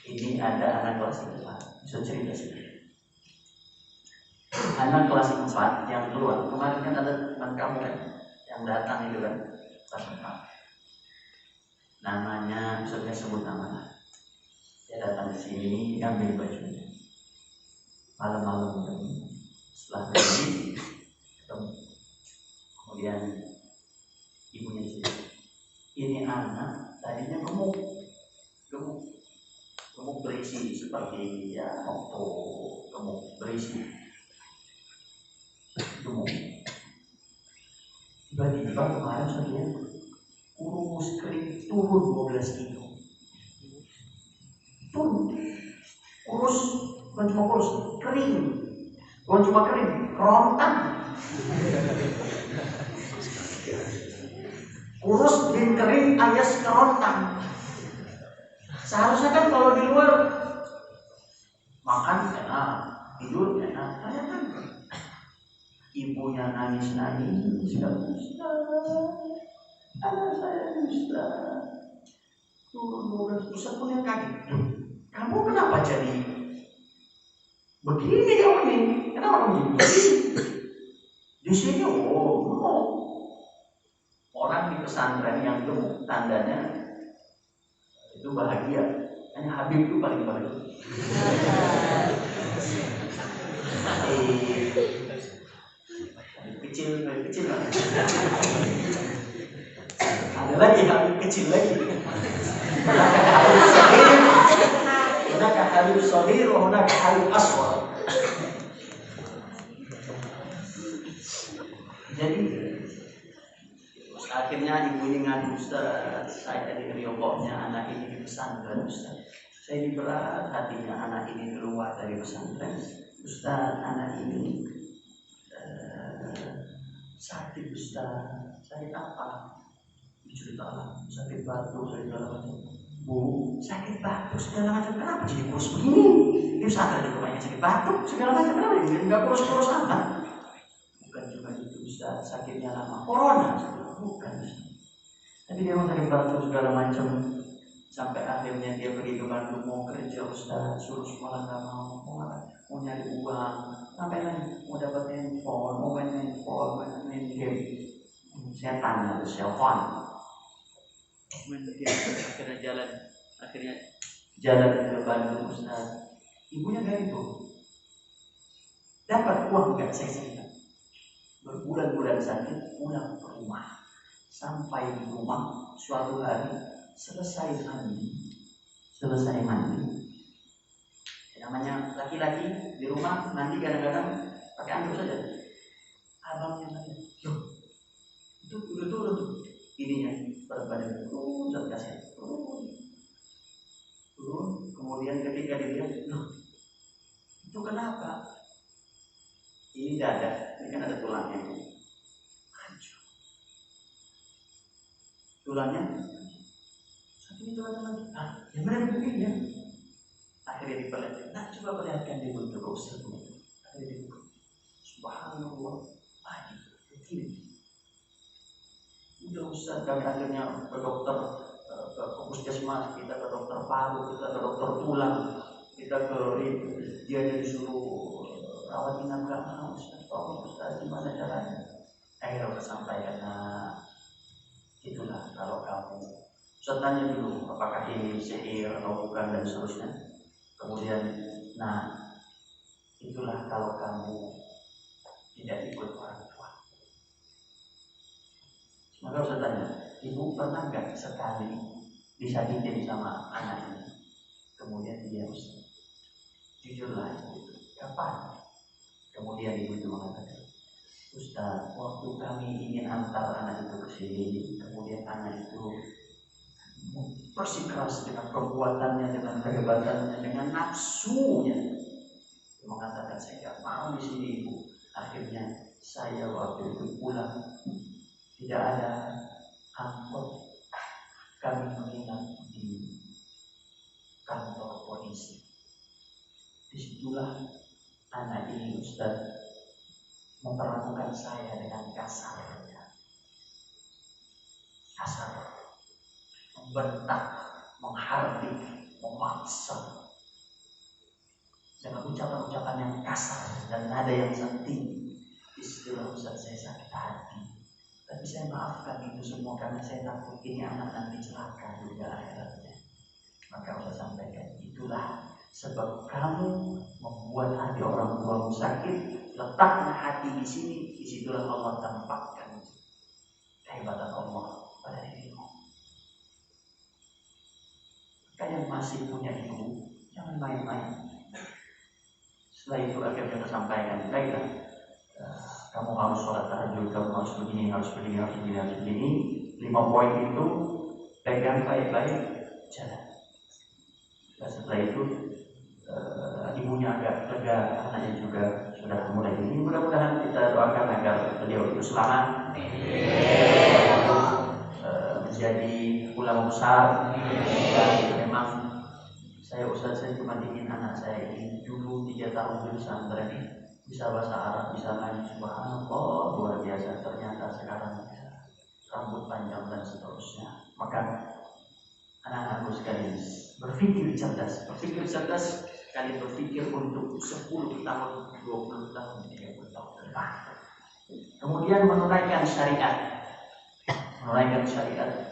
[SPEAKER 2] Ini ada anak kelas 4, bisa cerita sih. Anak kelas 4 yang keluar, kemarin kan ada teman kamu kan yang datang itu kan, kelas 4. Namanya, saya sebut nama. Dia datang ke sini, ambil bajunya. Malam-malam setelah pergi, ketemu. Kemudian ibunya cerita, ini anak tadinya gemuk berisi seperti ya waktu gemuk berisi. Tiba-tiba kemarin saya kurus kering turun 12 kilo. Kurus, bukan cuma kurus, kering. Bukan cuma kering, kerontang. Kurus dan kering alias kerontang. Seharusnya kan kalau di luar makan enak, tidur enak, kan? Ibunya nangis, anak saya Ustaz turun 12, Ustaz pun yang kaget. Kamu kenapa jadi begini kamu ini? Kenapa kamu jadi begini? Di sini orang di pesantren yang gemuk tandanya itu bahagia. Hanya Habib itu paling bahagia. Kecil. Ada lagi Habib kecil lagi. Hunaka Habib Shahir wa hunaka Habib Asghar. Jadi terus akhirnya ibu ini ngadu, Ustaz, saya di rioboknya anak ini di pesantren, Ustaz. Saya diberat hatinya anak ini keluar dari pesantren. Ustaz, anak ini sakit, Ustaz. Sakit apa? Diceritakan, sakit batuk, segala macam. Bu, sakit batuk segala macam. Kenapa jadi kurus begini? Ini pesantren juga banyak sakit batuk segala macam. Kenapa ini enggak kurus-kurus amat? Bukan cuma itu, Ustaz. Sakitnya lama. Corona, bukan. Tapi dia mau sakit batuk segala macam. Sampai akhirnya dia pergi ke Bandung mau kerja, Ustaz, suruh sekolah nggak mau nyari uang, sampai lagi mau dapat handphone, mau main handphone, main game, setan atau cellphone, main game, akhirnya jalan ke Bandung, Ustaz. Ibunya nggak itu, dapat uang nggak saya cerita, berbulan-bulan sakit pulang ke rumah, sampai di rumah suatu hari selesai mandi. Namanya laki-laki di rumah mandi kadang-kadang pakai anduk saja. Abangnya nanya, yo, itu udah turun tuh, ininya berat badan turun, turun. Kemudian ketika dilihat, loh, itu kenapa? Ini dada, ini kan ada tulangnya, hancur. Tulangnya ini tulangnya lagi. Yang mana begini ya? Akhirnya diperlihatkan. Nah, coba perlihatkan di bentuk Ustaz. Akhirnya dibuka. Subhanallah. Begini. Udah Ustaz, kami akhirnya ke dokter, ke puskesmas, kita ke dokter paru, kita ke dokter tulang, kita ke dia disuruh rawat inap gak mau. Ustaz, tolong Ustaz, gimana caranya? Akhirnya saya sampaikan, nah, itulah kalau kamu. Ustaz tanya dulu apakah ini sihir atau bukan dan seterusnya. Kemudian, nah, itulah kalau kamu tidak ikut orang tua. Maka Ustaz tanya, ibu pernah nggak sekali disakitin sama anak ini? Kemudian dia Ustaz, jujurlah ibu, kapan? Kemudian ibu itu mengatakan, Ustaz, waktu kami ingin antar anak itu ke sini, kemudian anak itu bersikeras dengan perbuatannya, dengan kehebatannya, dengan nafsunya, mengatakan saya tidak mau di sini ibu. Akhirnya saya waktu itu pulang, tidak ada angkot, kami menginap di kantor polisi. Disitulah anak ini Ustaz memperlakukan saya dengan kasar, membentak, menghardik, memaksa dengan ucapan-ucapan yang kasar dan nada yang senting. Istilah Ustaz, saya sakit hati, tapi saya maafkan itu semua karena saya takut ini anak nanti celaka juga akhiratnya. Maka Ustaz sampaikan, itulah sebab kamu membuat hati orang tuamu sakit. Letaknya hati di sini, disitulah Allah tampakkan kehebatan Allah pada dirimu. Yang masih punya ibu, jangan main-main. Setelah itu akhirnya kita sampaikan, baiklah, kamu harus sholat tahajud, kamu harus begini, harus begini, harus begini, harus begini. 5 poin itu pegang baik-baik, jalan. Dan setelah itu ibunya agak lega, anaknya juga sudah mulai ini. Mudah-mudahan kita doakan agar beliau itu selamat, menjadi ulama besar. Dan memang saya cuma ingin anak saya ini dulu 3 tahun di pesantren bisa bahasa Arab, bisa main, subhanallah, luar biasa. Ternyata sekarang rambut panjang dan seterusnya. Maka anak-anakku sekalian, berpikir cerdas kalian berpikir untuk 10 tahun, 20 tahun, 30 tahun ke depan. Kemudian menunaikan syariat.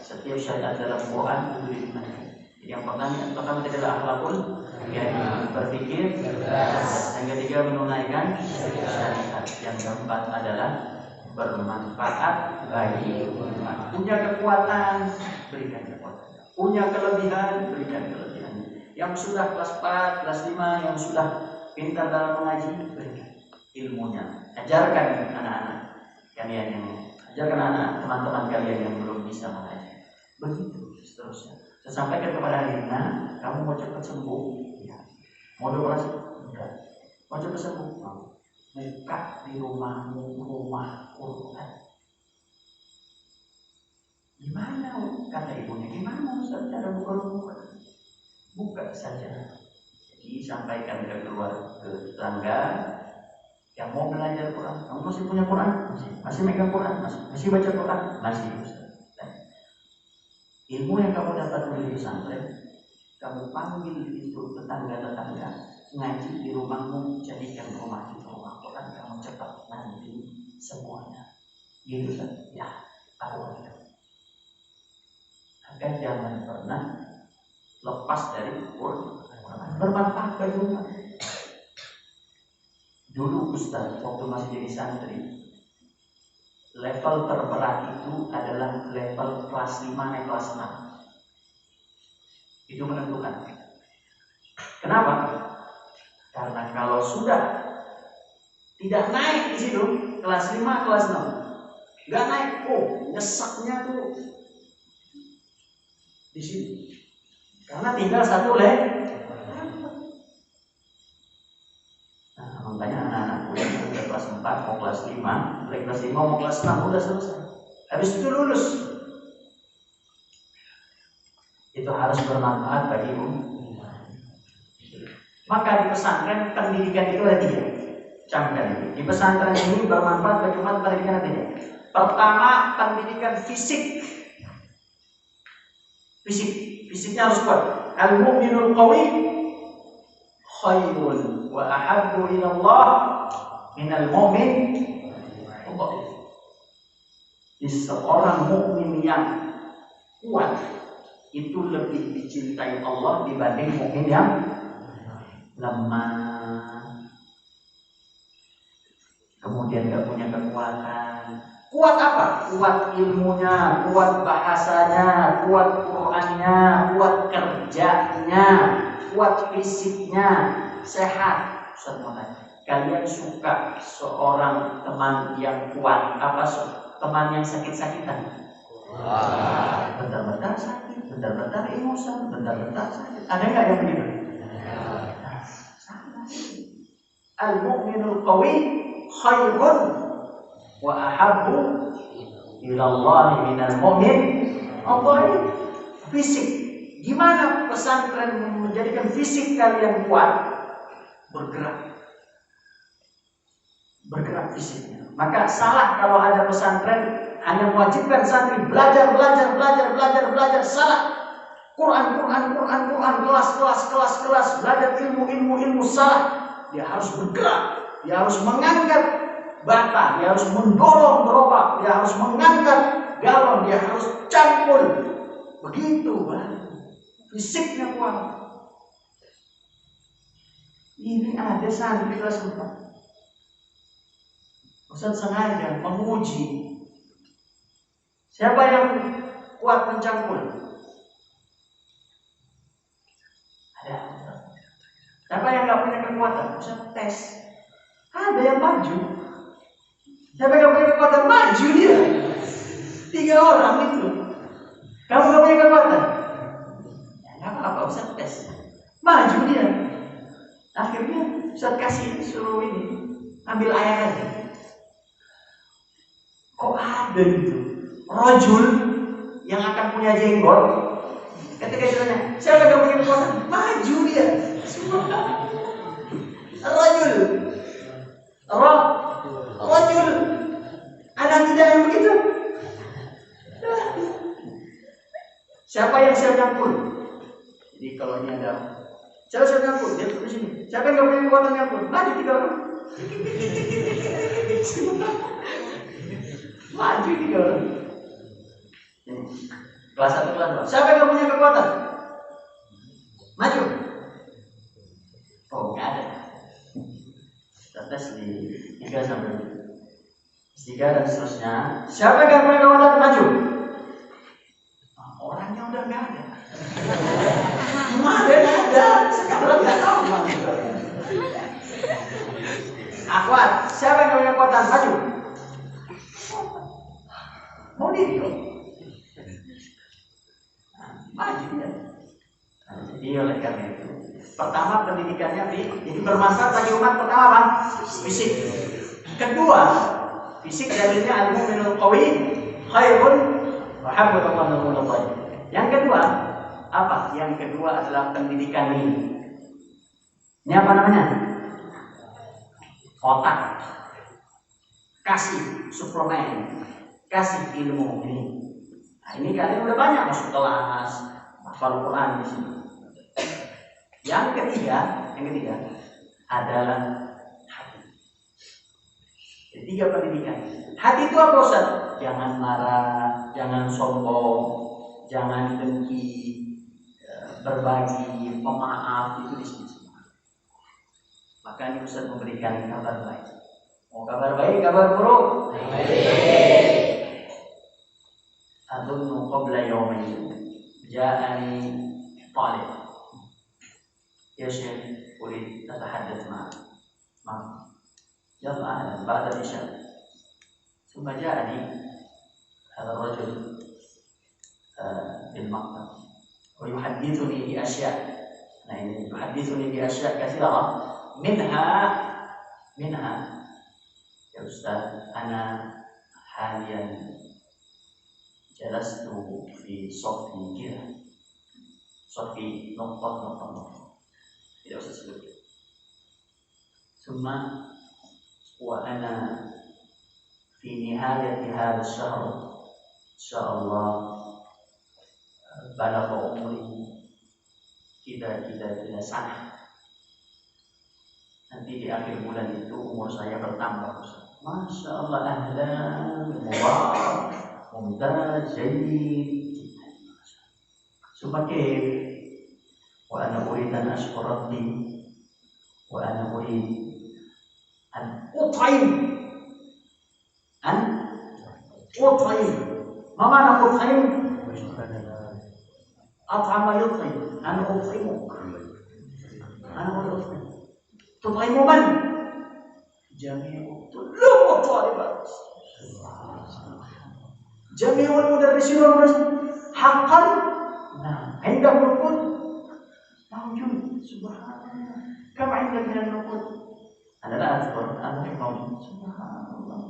[SPEAKER 2] Setiap syariat dalam Quran itu ditunaikan. Yang pertama adalah akhlakul karimah, berpikir cerdas. Yang ketiga menunaikan syariat. Yang keempat adalah bermanfaat bagi umat. Punya kekuatan, berikan kekuatan. Punya kelebihan, berikan kelebihan. Yang sudah kelas 4, kelas 5, yang sudah pintar dalam mengaji, berikan ilmunya. Ajarkan anak-anak.
[SPEAKER 1] kalian yang ajarkan anak teman-teman kalian yang belum bisa mengaji. Begitu seterusnya. Saya sampaikan kepada Rina, kamu mau cepat sembuh? Ya. Mau operasi? Enggak. Mau cepat sembuh? Mau. Buka di rumahmu rumah Quran. Gimana? Kata ibunya, gimana Ustaz cara buka? Buka saja. Jadi sampaikan ke tetangga yang mau belajar Quran. Kamu masih punya Quran? Masih megang Quran? Masih baca Quran? Masih Ustaz. Ilmu yang kamu dapat dari pesantren, kamu panggil itu tetangga-tetangga ngaji di rumahmu, jadikan rumah itu rumah Quran, kamu cepat nanti semuanya. Gitu kan? Ya, aku begitu. Agar jangan pernah lepas dari Quran. Bermanfaat bagi umat. Dulu Ustaz waktu masih jadi santri, level terberat itu adalah level kelas 5 naik kelas 6. Itu menentukan. Kenapa? Karena kalau sudah tidak naik di situ, kelas 5, kelas 6, nggak naik, nyesaknya tuh di sini. Karena tinggal satu level. Nah, makanya anak-anak kuliah udah kelas 4 mau kelas 5, dari kelas 5 mau kelas 6 udah selesai. Habis itu lulus. Itu harus bermanfaat bagi umat. Maka di pesantren pendidikan itu ada 3. Camkan ini. Di pesantren ini bermanfaat bagi umat pendidikan ada 3. Pertama, pendidikan fisik. Fisiknya harus kuat. Al-mu'minul qawi khairun wa ahabbu ila Allah minal mu'min. Seorang mukmin yang kuat itu lebih dicintai Allah dibanding mukmin yang lemah. Kemudian gak punya kekuatan. Kuat apa? Kuat ilmunya, kuat bahasanya, kuat Qur'annya, kuat kerjanya, kuat fisiknya, sehat. Kalian suka seorang teman yang kuat apa teman yang sakit-sakitan? Bentar-bentar sakit, bentar-bentar emosi, bentar-bentar sakit. Ada nggak yang begitu? Al-mu'minul qawi khairun wa ahabbu ila Allah minal mu'min. Apa ini? Fisik. Gimana pesantren menjadikan fisik kalian kuat? Bergerak fisiknya. Maka salah kalau ada pesantren hanya mewajibkan santri belajar, salah. Quran, kelas, belajar ilmu, salah. Dia harus bergerak, dia harus mengangkat bata, dia harus mendorong gerobak, dia harus mengangkat galon, dia harus cangkul. Begitu, fisiknya kuat. Ini ada santri kelas 4. Ustaz sengaja menguji siapa yang kuat mencangkul. Ada. Siapa yang nggak punya kekuatan? Ustaz tes. Ada yang maju. Siapa yang nggak punya kekuatan? Maju dia. 3 orang itu. Kamu nggak punya kekuatan? Ya, nggak apa-apa, Ustaz tes. Maju dia. Akhirnya Ustaz kasih suruh ini ambil ayat aja. Kok ada gitu rojul yang akan punya jenggot, ketika ditanya siapa yang punya kekuatan, maju dia semua. Rojul ada tidak yang begitu? Siapa yang siap nyampul? Jadi kalau ini ada siapa siap nyampul, dia di sini. Siapa yang punya kekuatan nyampul? Maju 3 orang. Maju 3 orang. Kelas 1, kelas 2. Siapa yang punya kekuatan? Maju. Oh, nggak ada. Kita tes di 3 sampai 3 dan seterusnya. Siapa yang punya kekuatan? Maju. Orangnya udah nggak ada. Kemarin ada, sekarang nggak tahu. Akhwat, siapa yang punya kekuatan? Maju.
[SPEAKER 2] mau diri kok. Maju dia. Jadi oleh karena itu, pertama pendidikannya jadi bermanfaat bagi umat. Pertama apa? Fisik. Kedua, fisik dalilnya al-mu'minul qawi khairun wa habballahu wa. Yang kedua apa? Yang kedua adalah pendidikan ini. Ini apa namanya? Otak. Kasih suplemen, kasih ilmu ini. Nah, ini kalian udah banyak masuk kelas, hafal Quran di sini. Yang ketiga adalah hati. Ketiga pendidikan. Hati itu apa Ustaz? Jangan marah, jangan sombong, jangan dengki, berbagi, pemaaf, itu di sini semua. Maka ini Ustaz memberikan kabar baik. Mau kabar baik, kabar buruk? Baik. أظن قبل يومين جاءني طالب يا شيخ أريد أتحدث معك يلا أهلا بعد العشاء ثم جاءني هذا الرجل بالمقطع ويحدثني بأشياء يحدثني بأشياء كثيرة منها يا أستاذ أنا حاليا جلست في صفي كده صفي نقطة tidak usah sebut. ثم وأنا في نهاية هذا الشهر إن شاء الله بلغ عمري كده سنة. Nanti di akhir bulan itu umur saya bertambah. Masya Allah, ahlan, mubarak, mumtaz, jayyid. Semakin wa ana urid an ashkur rabbi wa ana urid an ut'im ma ma'na ut'im? at'ama yut'im, ana ut'imuk, ana ut'im. Tut'imu man? Jami'u tulub wa talibat, jami'ul mudarrisin wal mudarrisin haqqan. Nah, عندك نقود موجود. سبحان الله. كم عندك من النقود؟ أنا لا أذكر، أنا موجود. سبحان الله.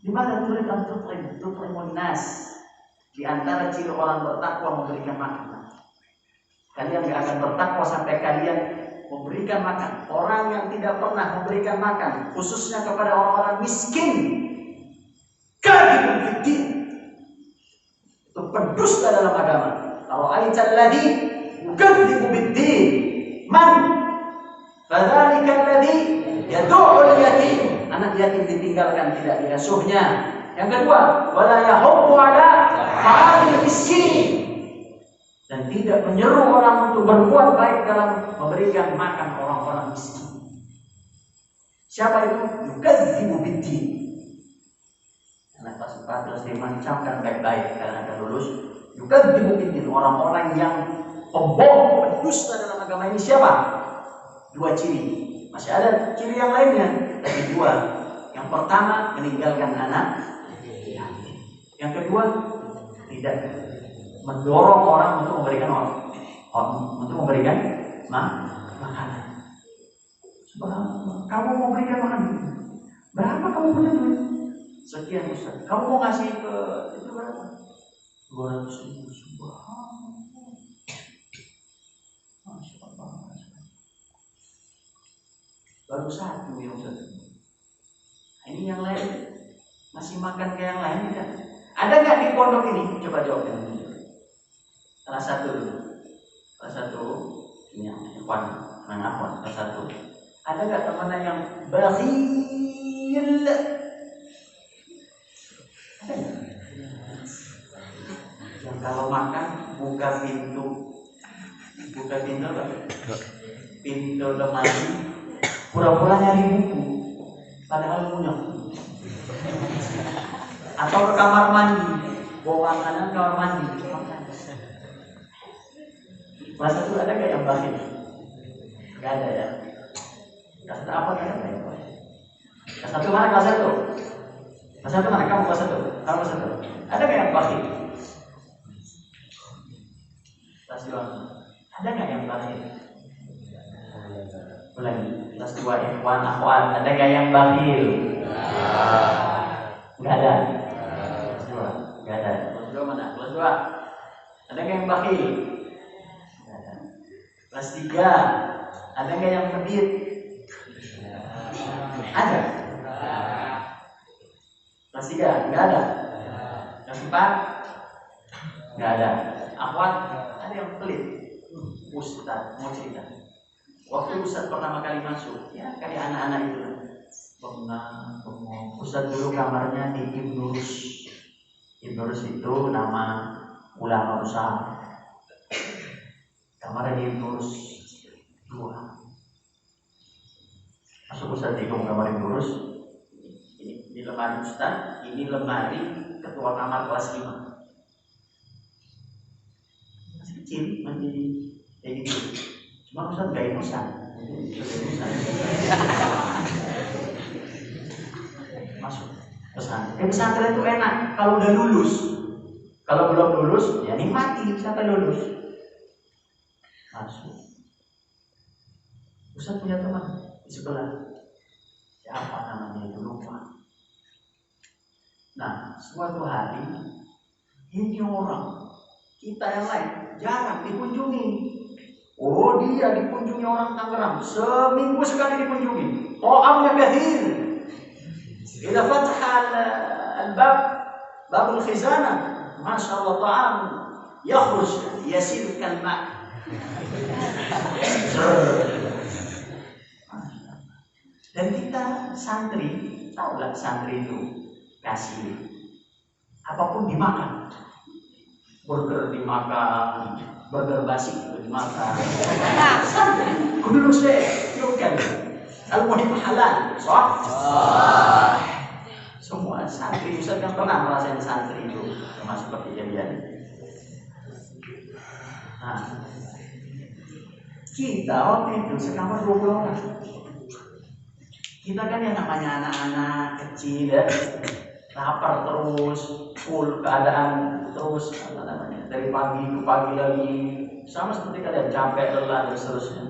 [SPEAKER 2] لماذا تريد أن تطعم الناس? Di antara ciri orang bertakwa memberikan makan. Kalian tidak akan bertakwa sampai kalian memberikan makan. Orang yang tidak pernah memberikan makan, khususnya kepada orang-orang miskin, kadzibun fiddin, itu pendusta dalam agama. Ara'aital ladzi yukadzibu biddin man fadzalika alladzi yad'ul yatim. Anak yatim ditinggalkan, tidak diasuhnya. Yang kedua, wala yahuddu ala ta'amil miskin, dan tidak menyeru orang untuk berbuat baik dalam memberikan makan orang-orang miskin. Siapa itu? Yukadzibu biddin. Anak kelas 4, kelas 5 dicamkan baik-baik karena akan lulus. Yukadzibu biddin, orang-orang yang pembohong, pendusta dalam agama ini siapa? Dua ciri. Masih ada ciri yang lainnya, tapi dua. Yang pertama, meninggalkan anak. Yang kedua, tidak mendorong orang untuk memberikan makanan. Subhanallah. Kamu mau berikan makanan? Berapa kamu punya duit? Sekian Ustaz. Kamu mau ngasih ke itu berapa? 200.000. Subhanallah. Masya Allah. Baru satu yang Ustaz. Ini yang lain masih makan kayak yang lain kan? Ada nggak di pondok ini? Coba jawab yang ini. Salah satu ini yang ikhwan, mengakhwan. Salah satu. Ada nggak teman yang bakhil? Ada nggak? Yang kalau makan buka pintu apa? Pintu lemari, pura-pura nyari buku, padahal punya. Atau ke kamar mandi, bawa makanan kamar mandi. Kelas 1 ada nggak yang bakhil? Nggak ada ya. Kelas 1 apa nggak ada ya? Kelas 1 mana kelas 1? Kelas 1 mana? Kamu kelas 1? Kamu kelas 1? Ada nggak yang bakhil? Kelas 2. Ada nggak yang bakhil? Ulangi. Kelas 2 ikhwan, akhwat. Ada nggak yang bakhil? Nggak ada. Kelas 2. Nggak ada. Kelas 2 mana? Kelas 2. Ada nggak yang bakhil? Nggak ada. Kelas 3. Ada nggak yang pelit? Ada. Kelas 3 nggak ada. Kelas 4 nggak ada. Akhwat ada yang pelit. Ustaz mau cerita. Waktu Ustaz pertama kali masuk, ya kayak anak-anak itu. Bengong. Ustaz dulu kamarnya di Ibnu Rus. Ibnu Rus itu nama ulama besar. Kamarnya di Ibnu Rus 2. Masuk Ustaz di kamar Ibnu Rus. Ini lemari Ustaz, ini lemari ketua kamar kelas 5. Masih kecil, masih kayak gitu. Cuma Ustaz gak emosan. Masuk pesantren. Pesantren itu enak kalau udah lulus. Kalau belum lulus, ya nikmati sampai lulus. Masuk. Ustaz punya teman di sebelah. Siapa namanya itu lupa. Nah, suatu hari ini orang kita yang lain jarang dikunjungi. Oh, dia dikunjungi orang Tangerang seminggu sekali dikunjungi. Ta'amnya kathir. Idza fatha al-bab babul khizanah, masya Allah ta'am yakhruj yasir kalma. Dan kita santri, tahu lah santri itu kasih apapun dimakan. Burger dimakan, burger basi itu dimakan. Santri, kudu saya kan. Kalau mau halal, soh. Semua santri Ustaz yang pernah merasakan santri itu termasuk kejadian. Nah, kita waktu itu sekamar 20 orang. Kita kan yang namanya anak-anak kecil ya, lapar terus, full keadaan terus, apa namanya, dari pagi ke pagi lagi, sama seperti kalian capek, lelah dan seterusnya.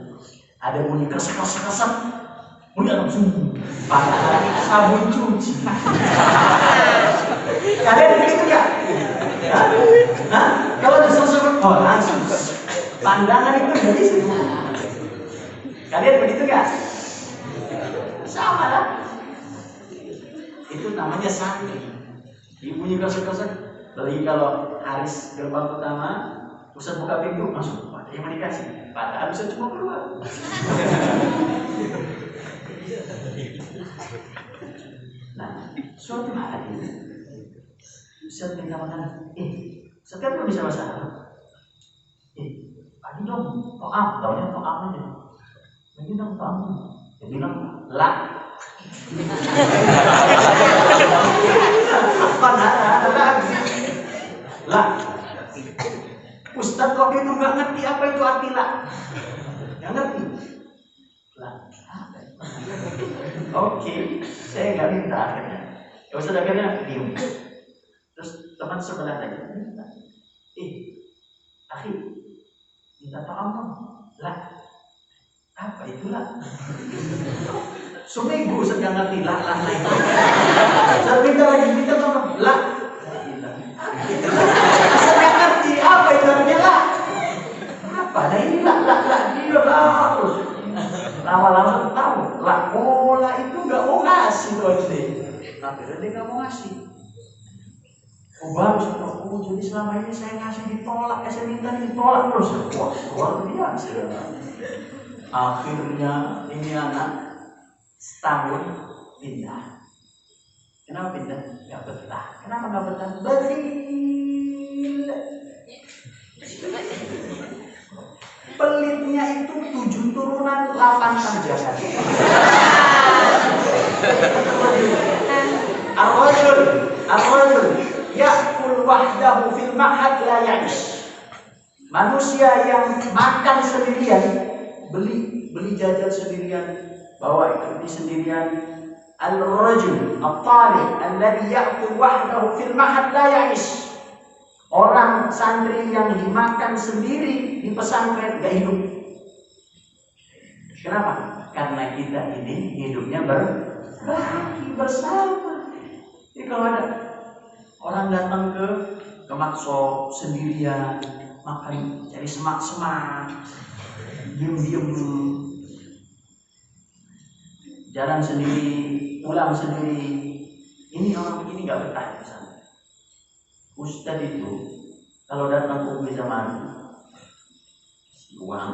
[SPEAKER 2] Ada bunyi keras-keras, bunyi langsung pakai sabun cuci. Kalian begitu nggak? Nah, kalau selesai, oh langsung pandangan itu dari semua. Kalian begitu nggak? Sama lah. Itu namanya santri. Ibunya kasar-kasar. Lagi kalau Haris gerbang pertama, Ustaz buka pintu masuk. Ada yang mau dikasih. Padahal Ustaz cuma keluar. Nah, suatu hari Ustaz minta makanan. Ustaz kan belum bisa bahasa Arab. Pagi dong, to'am. Taunya to'am aja. Lagi dong to'am. Dia bilang lah. Apa lagi? Lah. Ustaz waktu itu nggak ngerti apa itu arti lah. Nggak ngerti. Lah. Oke, saya nggak minta akhirnya. Ya Ustaz akhirnya diem. Terus teman sebelah tadi minta. Akhi, minta to'am dong. Lah. Apa itulah? Seminggu sedang ngerti lah itu. Saya minta lagi, minta tolong lah. Saya ngerti apa itu artinya lah. Apa? Nah ini lah dia lah terus. Lama-lama tahu lah. Oh lah itu nggak mau ngasih tuh SD. Akhirnya dia nggak mau ngasih. Oh baru saya jadi selama ini saya ngasih ditolak, saya minta ditolak terus. Wah luar biasa. Akhirnya ini anak setahun pindah. Kenapa pindah? Gak betah. Kenapa gak betah? Bakhil. Pelitnya itu 7 turunan 8 tanjakan. Ar-rajul ya'kul wahdahu fil ma'had la ya'ish. Manusia yang makan sendirian, beli jajan sendirian, bawa ini sendirian, Al-rajul at-talib alladhi ya'kul wahdahu fil mahad la ya'ish. Orang santri yang dimakan sendiri di pesantren gak hidup. Kenapa? Karena kita ini hidupnya bersama. Jadi kalau ada orang datang ke makso sendirian, makan cari semak-semak, diem-diem, jalan sendiri, pulang sendiri, ini orang begini nggak betah di sana. Ustadz itu kalau datang ke Umi Zaman, uang,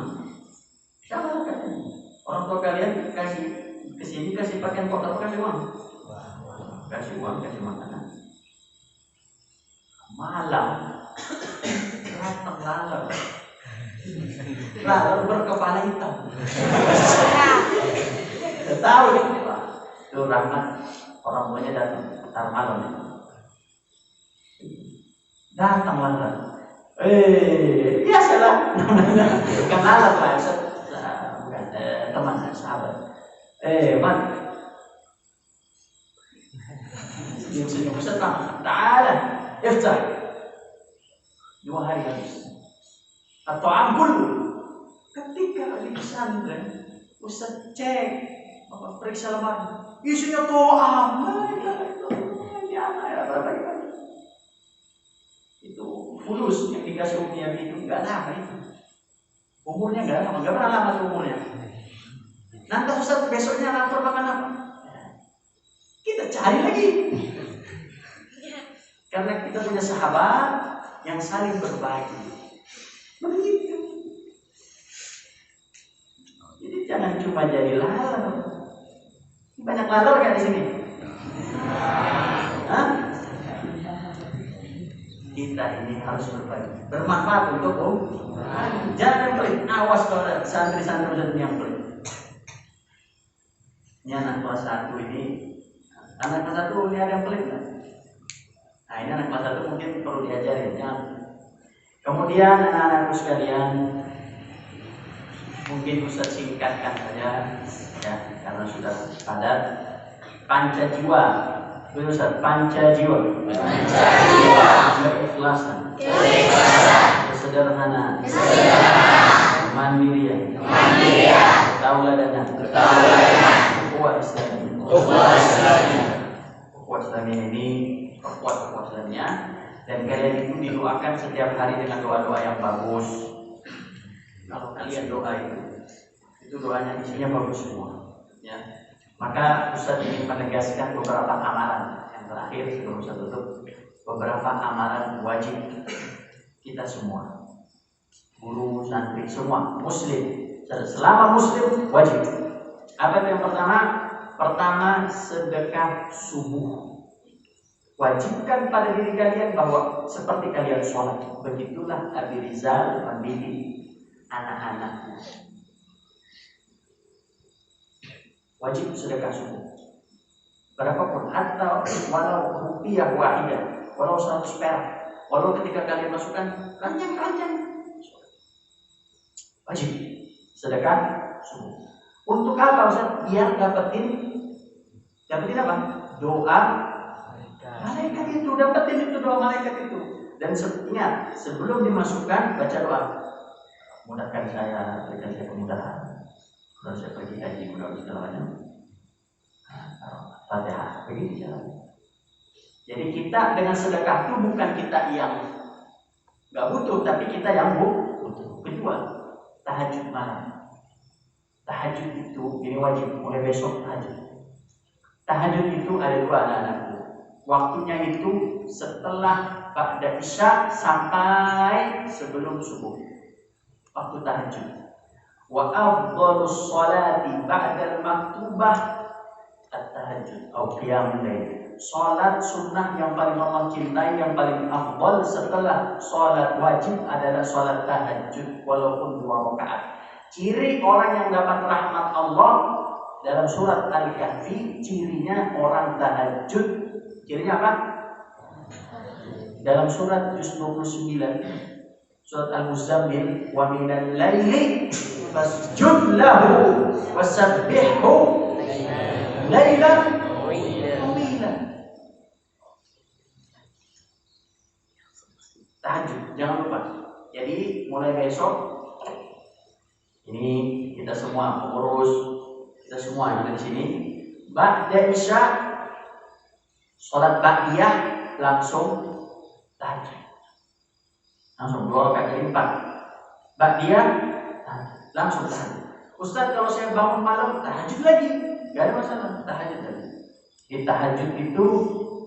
[SPEAKER 2] siapa katanya? Orang tua kalian kasih kesini kasih pakaian kotor, kasih uang, kasih uang, kasih makanan. Malam datang lalat berkepala hitam. Tahu gitu Pak, itu rahmat orang tuanya datang ntar malam. Datang lalat, biasalah namanya bukan lalat lah, bukan teman sahabat. Man, senyum Ustaz, ta'ala, iftah. 2 hari habis. Atau ampun, ketika di pesantren, Ustaz cek, periksa lemari, isinya to'am. Itu fulus yang dikasih umumnya itu nggak lama itu. Umurnya nggak pernah lama umurnya. Nanti Ustaz besoknya lapor makan apa? Kita cari lagi. Karena kita punya sahabat yang saling berbagi. Begitu. Jadi jangan cuma jadi lalat. Banyak lalat kan di sini? Hah? Kita ini harus berbagi, bermanfaat untuk jangan pelit. Awas kalau ada santri-santri yang pelit. Ini anak kelas 1 ini, anak kelas 1 ini ada yang pelit kan? Nah ini anak kelas 1 mungkin perlu diajarin ya. Kemudian anak-anakku sekalian, mungkin Ustaz singkatkan saja ya, karena sudah padat. Panca jiwa, Ustaz, panca jiwa, keikhlasan, kesederhanaan, kemandirian, ketauladanan, ukhuwah Islamiyah ini perkuat Islamiyah, dan kalian itu didoakan setiap hari dengan doa-doa yang bagus. Kalau kalian doa itu doanya isinya bagus semua ya. Maka Ustaz ingin menegaskan beberapa amalan yang terakhir sebelum Ustaz tutup. Beberapa amalan wajib kita semua, guru, santri, semua muslim, selama muslim wajib. Apa yang pertama? Pertama, sedekah subuh. Wajibkan pada diri kalian bahwa seperti kalian sholat, begitulah Abi Rizal mendidik anak-anaknya. Wajib sedekah subuh. Berapapun, atau walau rupiah wahidah, walau 100 perak, walau ketika kalian masukkan keranjang. Wajib sedekah subuh. Untuk apa Ustaz? Biar dapetin apa? Doa malaikat itu, dapetin itu doa malaikat itu. Dan ingat, sebelum dimasukkan baca doa. Mudahkan saya, berikan saya kemudahan. Kalau saya pergi haji, mudah-mudahan segalanya. Fatihah, begitu caranya. Jadi kita dengan sedekah itu bukan kita yang nggak butuh, tapi kita yang butuh. Kedua, tahajud malam. Tahajud itu ini wajib, mulai besok tahajud. Tahajud itu ada 2 anak-anakku. Waktunya itu setelah ba'da isya sampai sebelum subuh. Waktu tahajud. Wa afdhalus sholati ba'dal maktubah at-tahajud atau qiyamul lail. Salat sunnah yang paling Allah cintai, yang paling afdal setelah salat wajib adalah salat tahajud walaupun 2 rakaat. Ciri orang yang dapat rahmat Allah dalam surat Al-Kahfi, cirinya orang tahajud. Cirinya apa? Dalam surat Juz 29, surat Al-Muzammil, wa minal laili fasjud lahu wasabbihhu lailan tahajud, jangan lupa. Jadi mulai besok ini kita semua pengurus, kita semua yang ada di sini, ba'da isya sholat ba'diyah langsung tahajud. Langsung 2 rakaat jadi 4. Ba'diyah langsung tahajud. Ustaz, kalau saya bangun malam tahajud lagi, gak ada masalah, tahajud lagi. Di tahajud itu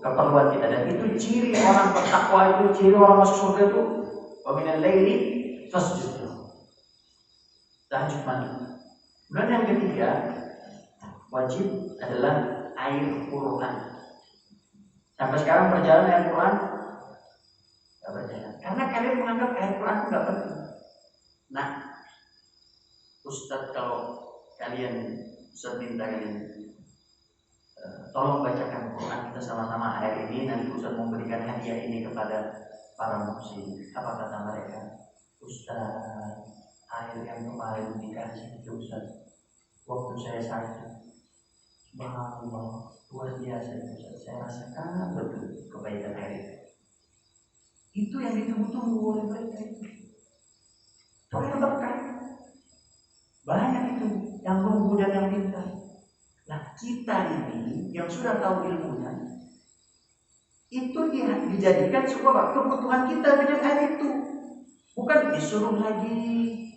[SPEAKER 2] keperluan kita, dan itu ciri orang bertakwa, itu ciri orang masuk surga itu. Wa minal laili fasjud. Tahajud malam. Dan yang ketiga wajib adalah air Quran. Sampai sekarang berjalan air Quran nggak berjalan karena kalian menganggap air Quran itu nggak penting. Nah, Ustaz, kalau kalian minta kalian tolong bacakan Quran kita sama-sama air ini, nanti Ustaz memberikan hadiah ini kepada para muslim. Apa kata mereka? Ustaz, air yang kemarin dikasih itu Ustaz, waktu saya sakit, subhanallah, luar biasa Ustaz. Saya rasakan betul kebaikan air itu. Itu yang ditunggu-tunggu oleh mereka itu. Soalnya berkah. Banyak itu yang nunggu dan yang minta. Nah, kita ini yang sudah tahu ilmunya, itu dijadikan sebuah kebutuhan kita dengan air itu. Bukan disuruh lagi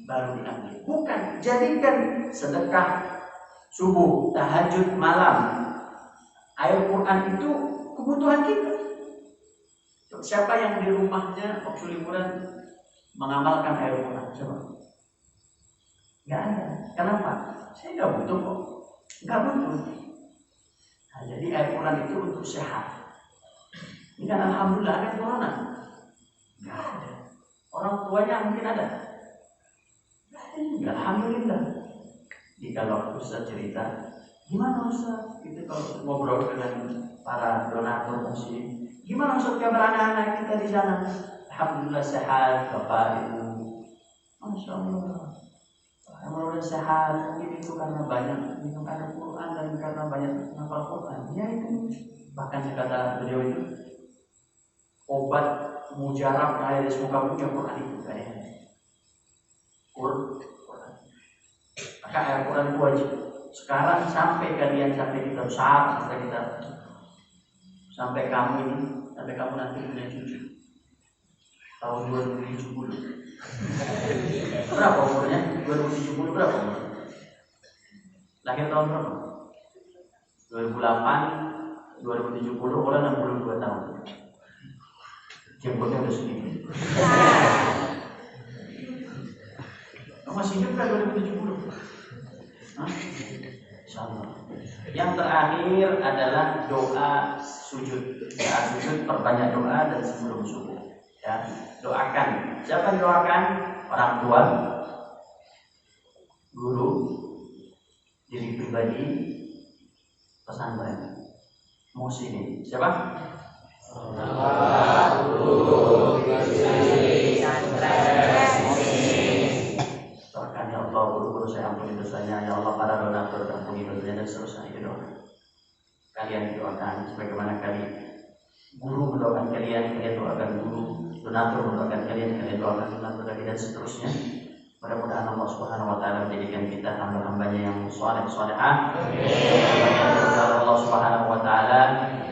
[SPEAKER 2] baru diambil. Bukan, jadikan sedekah subuh, tahajud malam, air Quran itu kebutuhan kita. Siapa yang di rumahnya waktu liburan mengamalkan air Quran? Coba. Nggak ada. Kenapa? Saya nggak butuh kok. Nggak butuh. Nah, jadi air Quran itu untuk sehat. Ini kan alhamdulillah ada corona. Nggak ada. Orang tuanya mungkin ada. Nggak ada juga. Alhamdulillah. Jadi kalau Ustaz cerita, gimana Ustaz? Itu kalau ngobrol dengan para donatur muslim, gimana Ustaz kabar anak-anak kita di sana? Alhamdulillah sehat, Bapak Ibu. Masya Allah. Alhamdulillah sehat. Mungkin itu karena banyak minum air Quran dan karena banyak menghafal Quran. Ya itu. Bahkan kata beliau itu, obat mujarab yang ada di semuka bumi yang Quran itu kayaknya. Quran. Maka air Quran itu wajib. Sekarang sampai kalian sampai kita besar, sampai kamu ini, sampai kamu nanti punya cucu tahun 2070. Berapa umurnya? 2070 berapa umurnya? Lahir tahun berapa? 2008, 2070, orang 62 tahun. Jenggotnya udah sedikit. Kamu masih hidup kan 2070? Hah? Insyaallah. Yang terakhir adalah doa sujud. Doa sujud, perbanyak doa dan sebelum subuh. Ya, doakan. Siapa yang doakan? Orang tua, guru, diri pribadi, pesantren. Muslimin. Siapa? Doakan, ya Allah, guru-guru saya ampuni dosanya, ya Allah para donatur ampuni dosanya, dan seterusnya. Itu doa. Kalian doakan sebagaimana guru mendoakan kalian doakan guru, donatur mendoakan kalian doakan donatur lagi, dan seterusnya. Mudah-mudahan Allah Subhanahu wa taala menjadikan kita hamba-hambanya yang saleh-salehah. Allah Subhanahu wa taala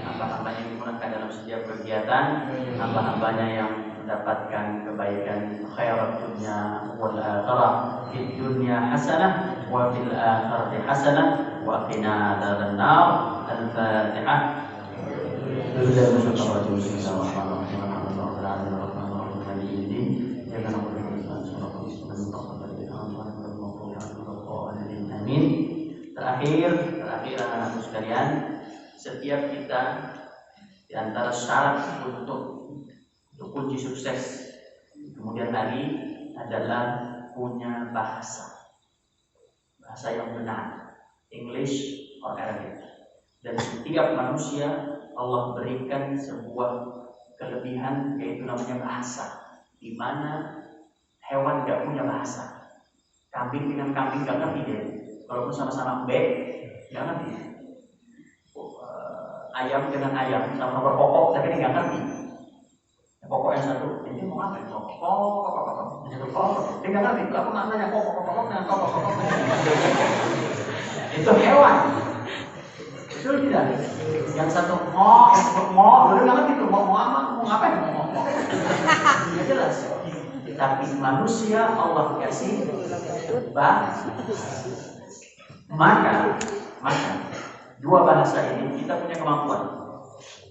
[SPEAKER 2] hamba-hambanya yang dimudahkan dalam setiap kegiatan, hamba-hambanya yang mendapatkan kebaikan khairat dunya wal akhirah. Fid dunya hasanah wa fil akhirati hasanah wa qina adzabannar. Al-Fatihah. Terakhir anak-anak sekalian, setiap kita di antara syarat untuk kunci sukses kemudian hari adalah punya bahasa yang benar, English or Arabic. Dan setiap manusia Allah berikan sebuah kelebihan, yaitu namanya bahasa, di mana hewan gak punya bahasa. Kambing dengan kambing gak ngerti dia, walaupun sama-sama mbek gak ngerti. Ayam dengan ayam sama berkokok, tapi dia gak ngerti. Pokok yang satu, ini ngomong apa? Kok. Dia nggak ngerti. Aku nanya kok dengan kok. Itu hewan. Betul tidak? Yang satu mau, lu nggak ngerti tuh mau ngapain mau. Tidak jelas. Tapi manusia Allah kasih bahasa. Maka dua bahasa ini kita punya kemampuan.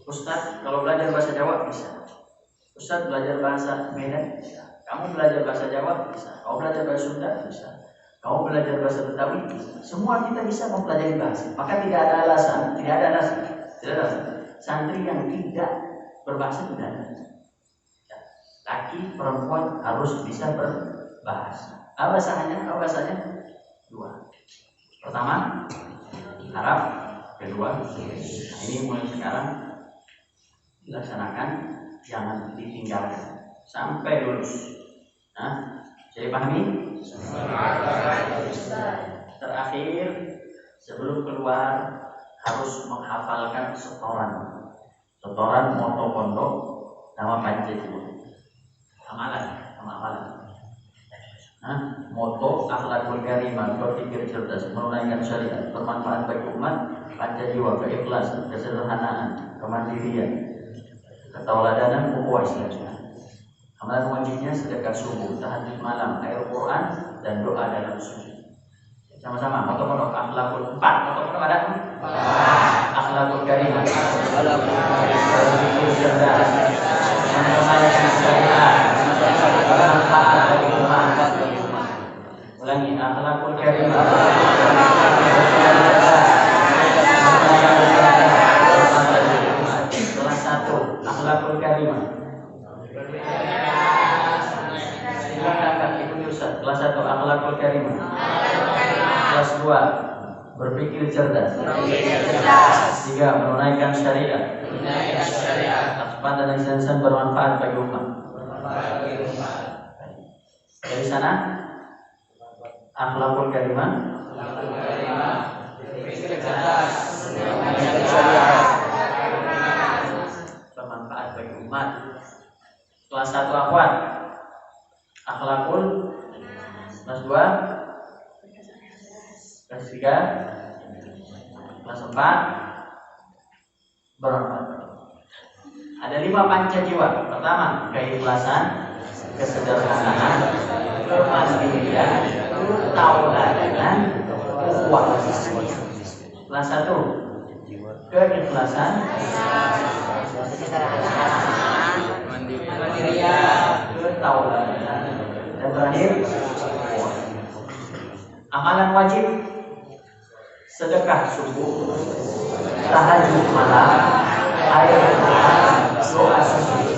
[SPEAKER 2] Ustaz kalau belajar bahasa Jawa bisa. Ustaz belajar bahasa Medan bisa. Kamu belajar bahasa Jawa bisa. Kamu belajar bahasa Sunda bisa. Kamu belajar bahasa Betawi bisa. Semua kita bisa mempelajari bahasa. Maka tidak ada alasan. Santri yang tidak berbahasa tidak ada. Laki perempuan harus bisa berbahasa. Apa bahasanya? Dua. Pertama Arab, kedua ini mulai sekarang dilaksanakan, jangan ditinggalkan sampai lulus. Nah, jadi pahami? Terakhir sebelum keluar harus menghafalkan setoran moto pondok nama Panjaitan. Amalan. Moto akhlakul karimah, berpikir cerdas, menunaikan syariat, bermanfaat bagi umat, panca jiwa, keikhlasan, kesederhanaan, kemandirian, ketauladanan, ukhuwah Islam. Amalan wajibnya sedekah subuh, tahajud malam, air Quran, dan doa dalam sujud. Sama-sama, moto pondok akhlakul 4. Moto pondok ada 4. Akhlakul karimah, berpikir cerdas, menunaikan syariat, bermanfaat bagi umat. Ulangi, akhlakul karimah. Kelas 1, akhlakul karimah. Silakan ikuti Ustaz. Kelas 1, akhlakul karimah. Kelas 2, berpikir cerdas. 3, menunaikan syariat. 4, dan lisan bermanfaat bagi umat. Dari sana akhlakul karimah, bermanfaat bagi umat. Kelas 1 akhwat akhlakul, kelas 2, kelas 3, kelas 4 bermanfaat. Ada 5 panca jiwa. Pertama, keikhlasan, kesederhanaan, kemandirian, ketauladanan, ukhuwah. Kelas 1, keikhlasan, kemandirian, ketauladanan, dan terakhir ukhuwah. Amalan wajib: sedekah subuh, tahajud malam, air Quran, doa sujud.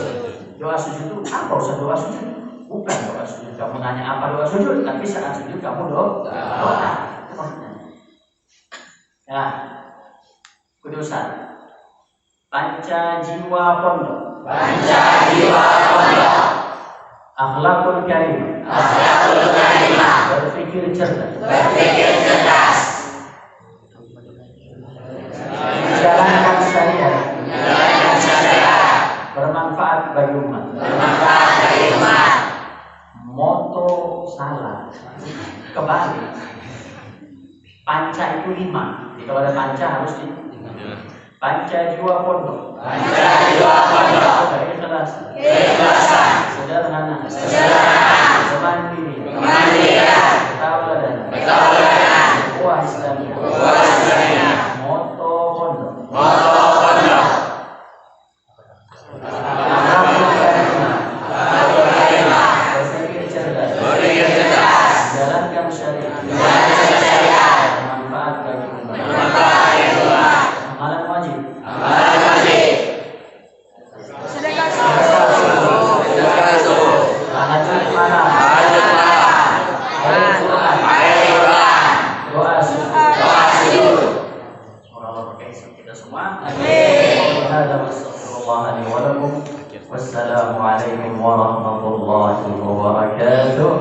[SPEAKER 2] Doa sujud itu apa? Usah doa sujud. Bukan doa sujud kamu nanya apa doa sujud, tapi saat sujud kamu doa. Ya, kudusan. Panca jiwa pondok. Akhlakul karimah. Berpikir cerdas. Menjalankan syariat. Bermanfaat bagi umat. Moto salah, kebalik. Panca itu 5. Jadi kalau ada panca harus di panca jiwa pondok. Keikhlasan, sederhana, kemandirian, ketauladanan, ukhuwah Islamiyah. Moto pondok. Jalankan syariat. Bermanfaat bagi umat. Amalan wajib. Sedekah subuh. Tahajud malam. Air Quran. Doa sujud. Semoga Allah berkahi kita semua. Amin. Wassalamualaikum warahmatullahi wabarakatuh.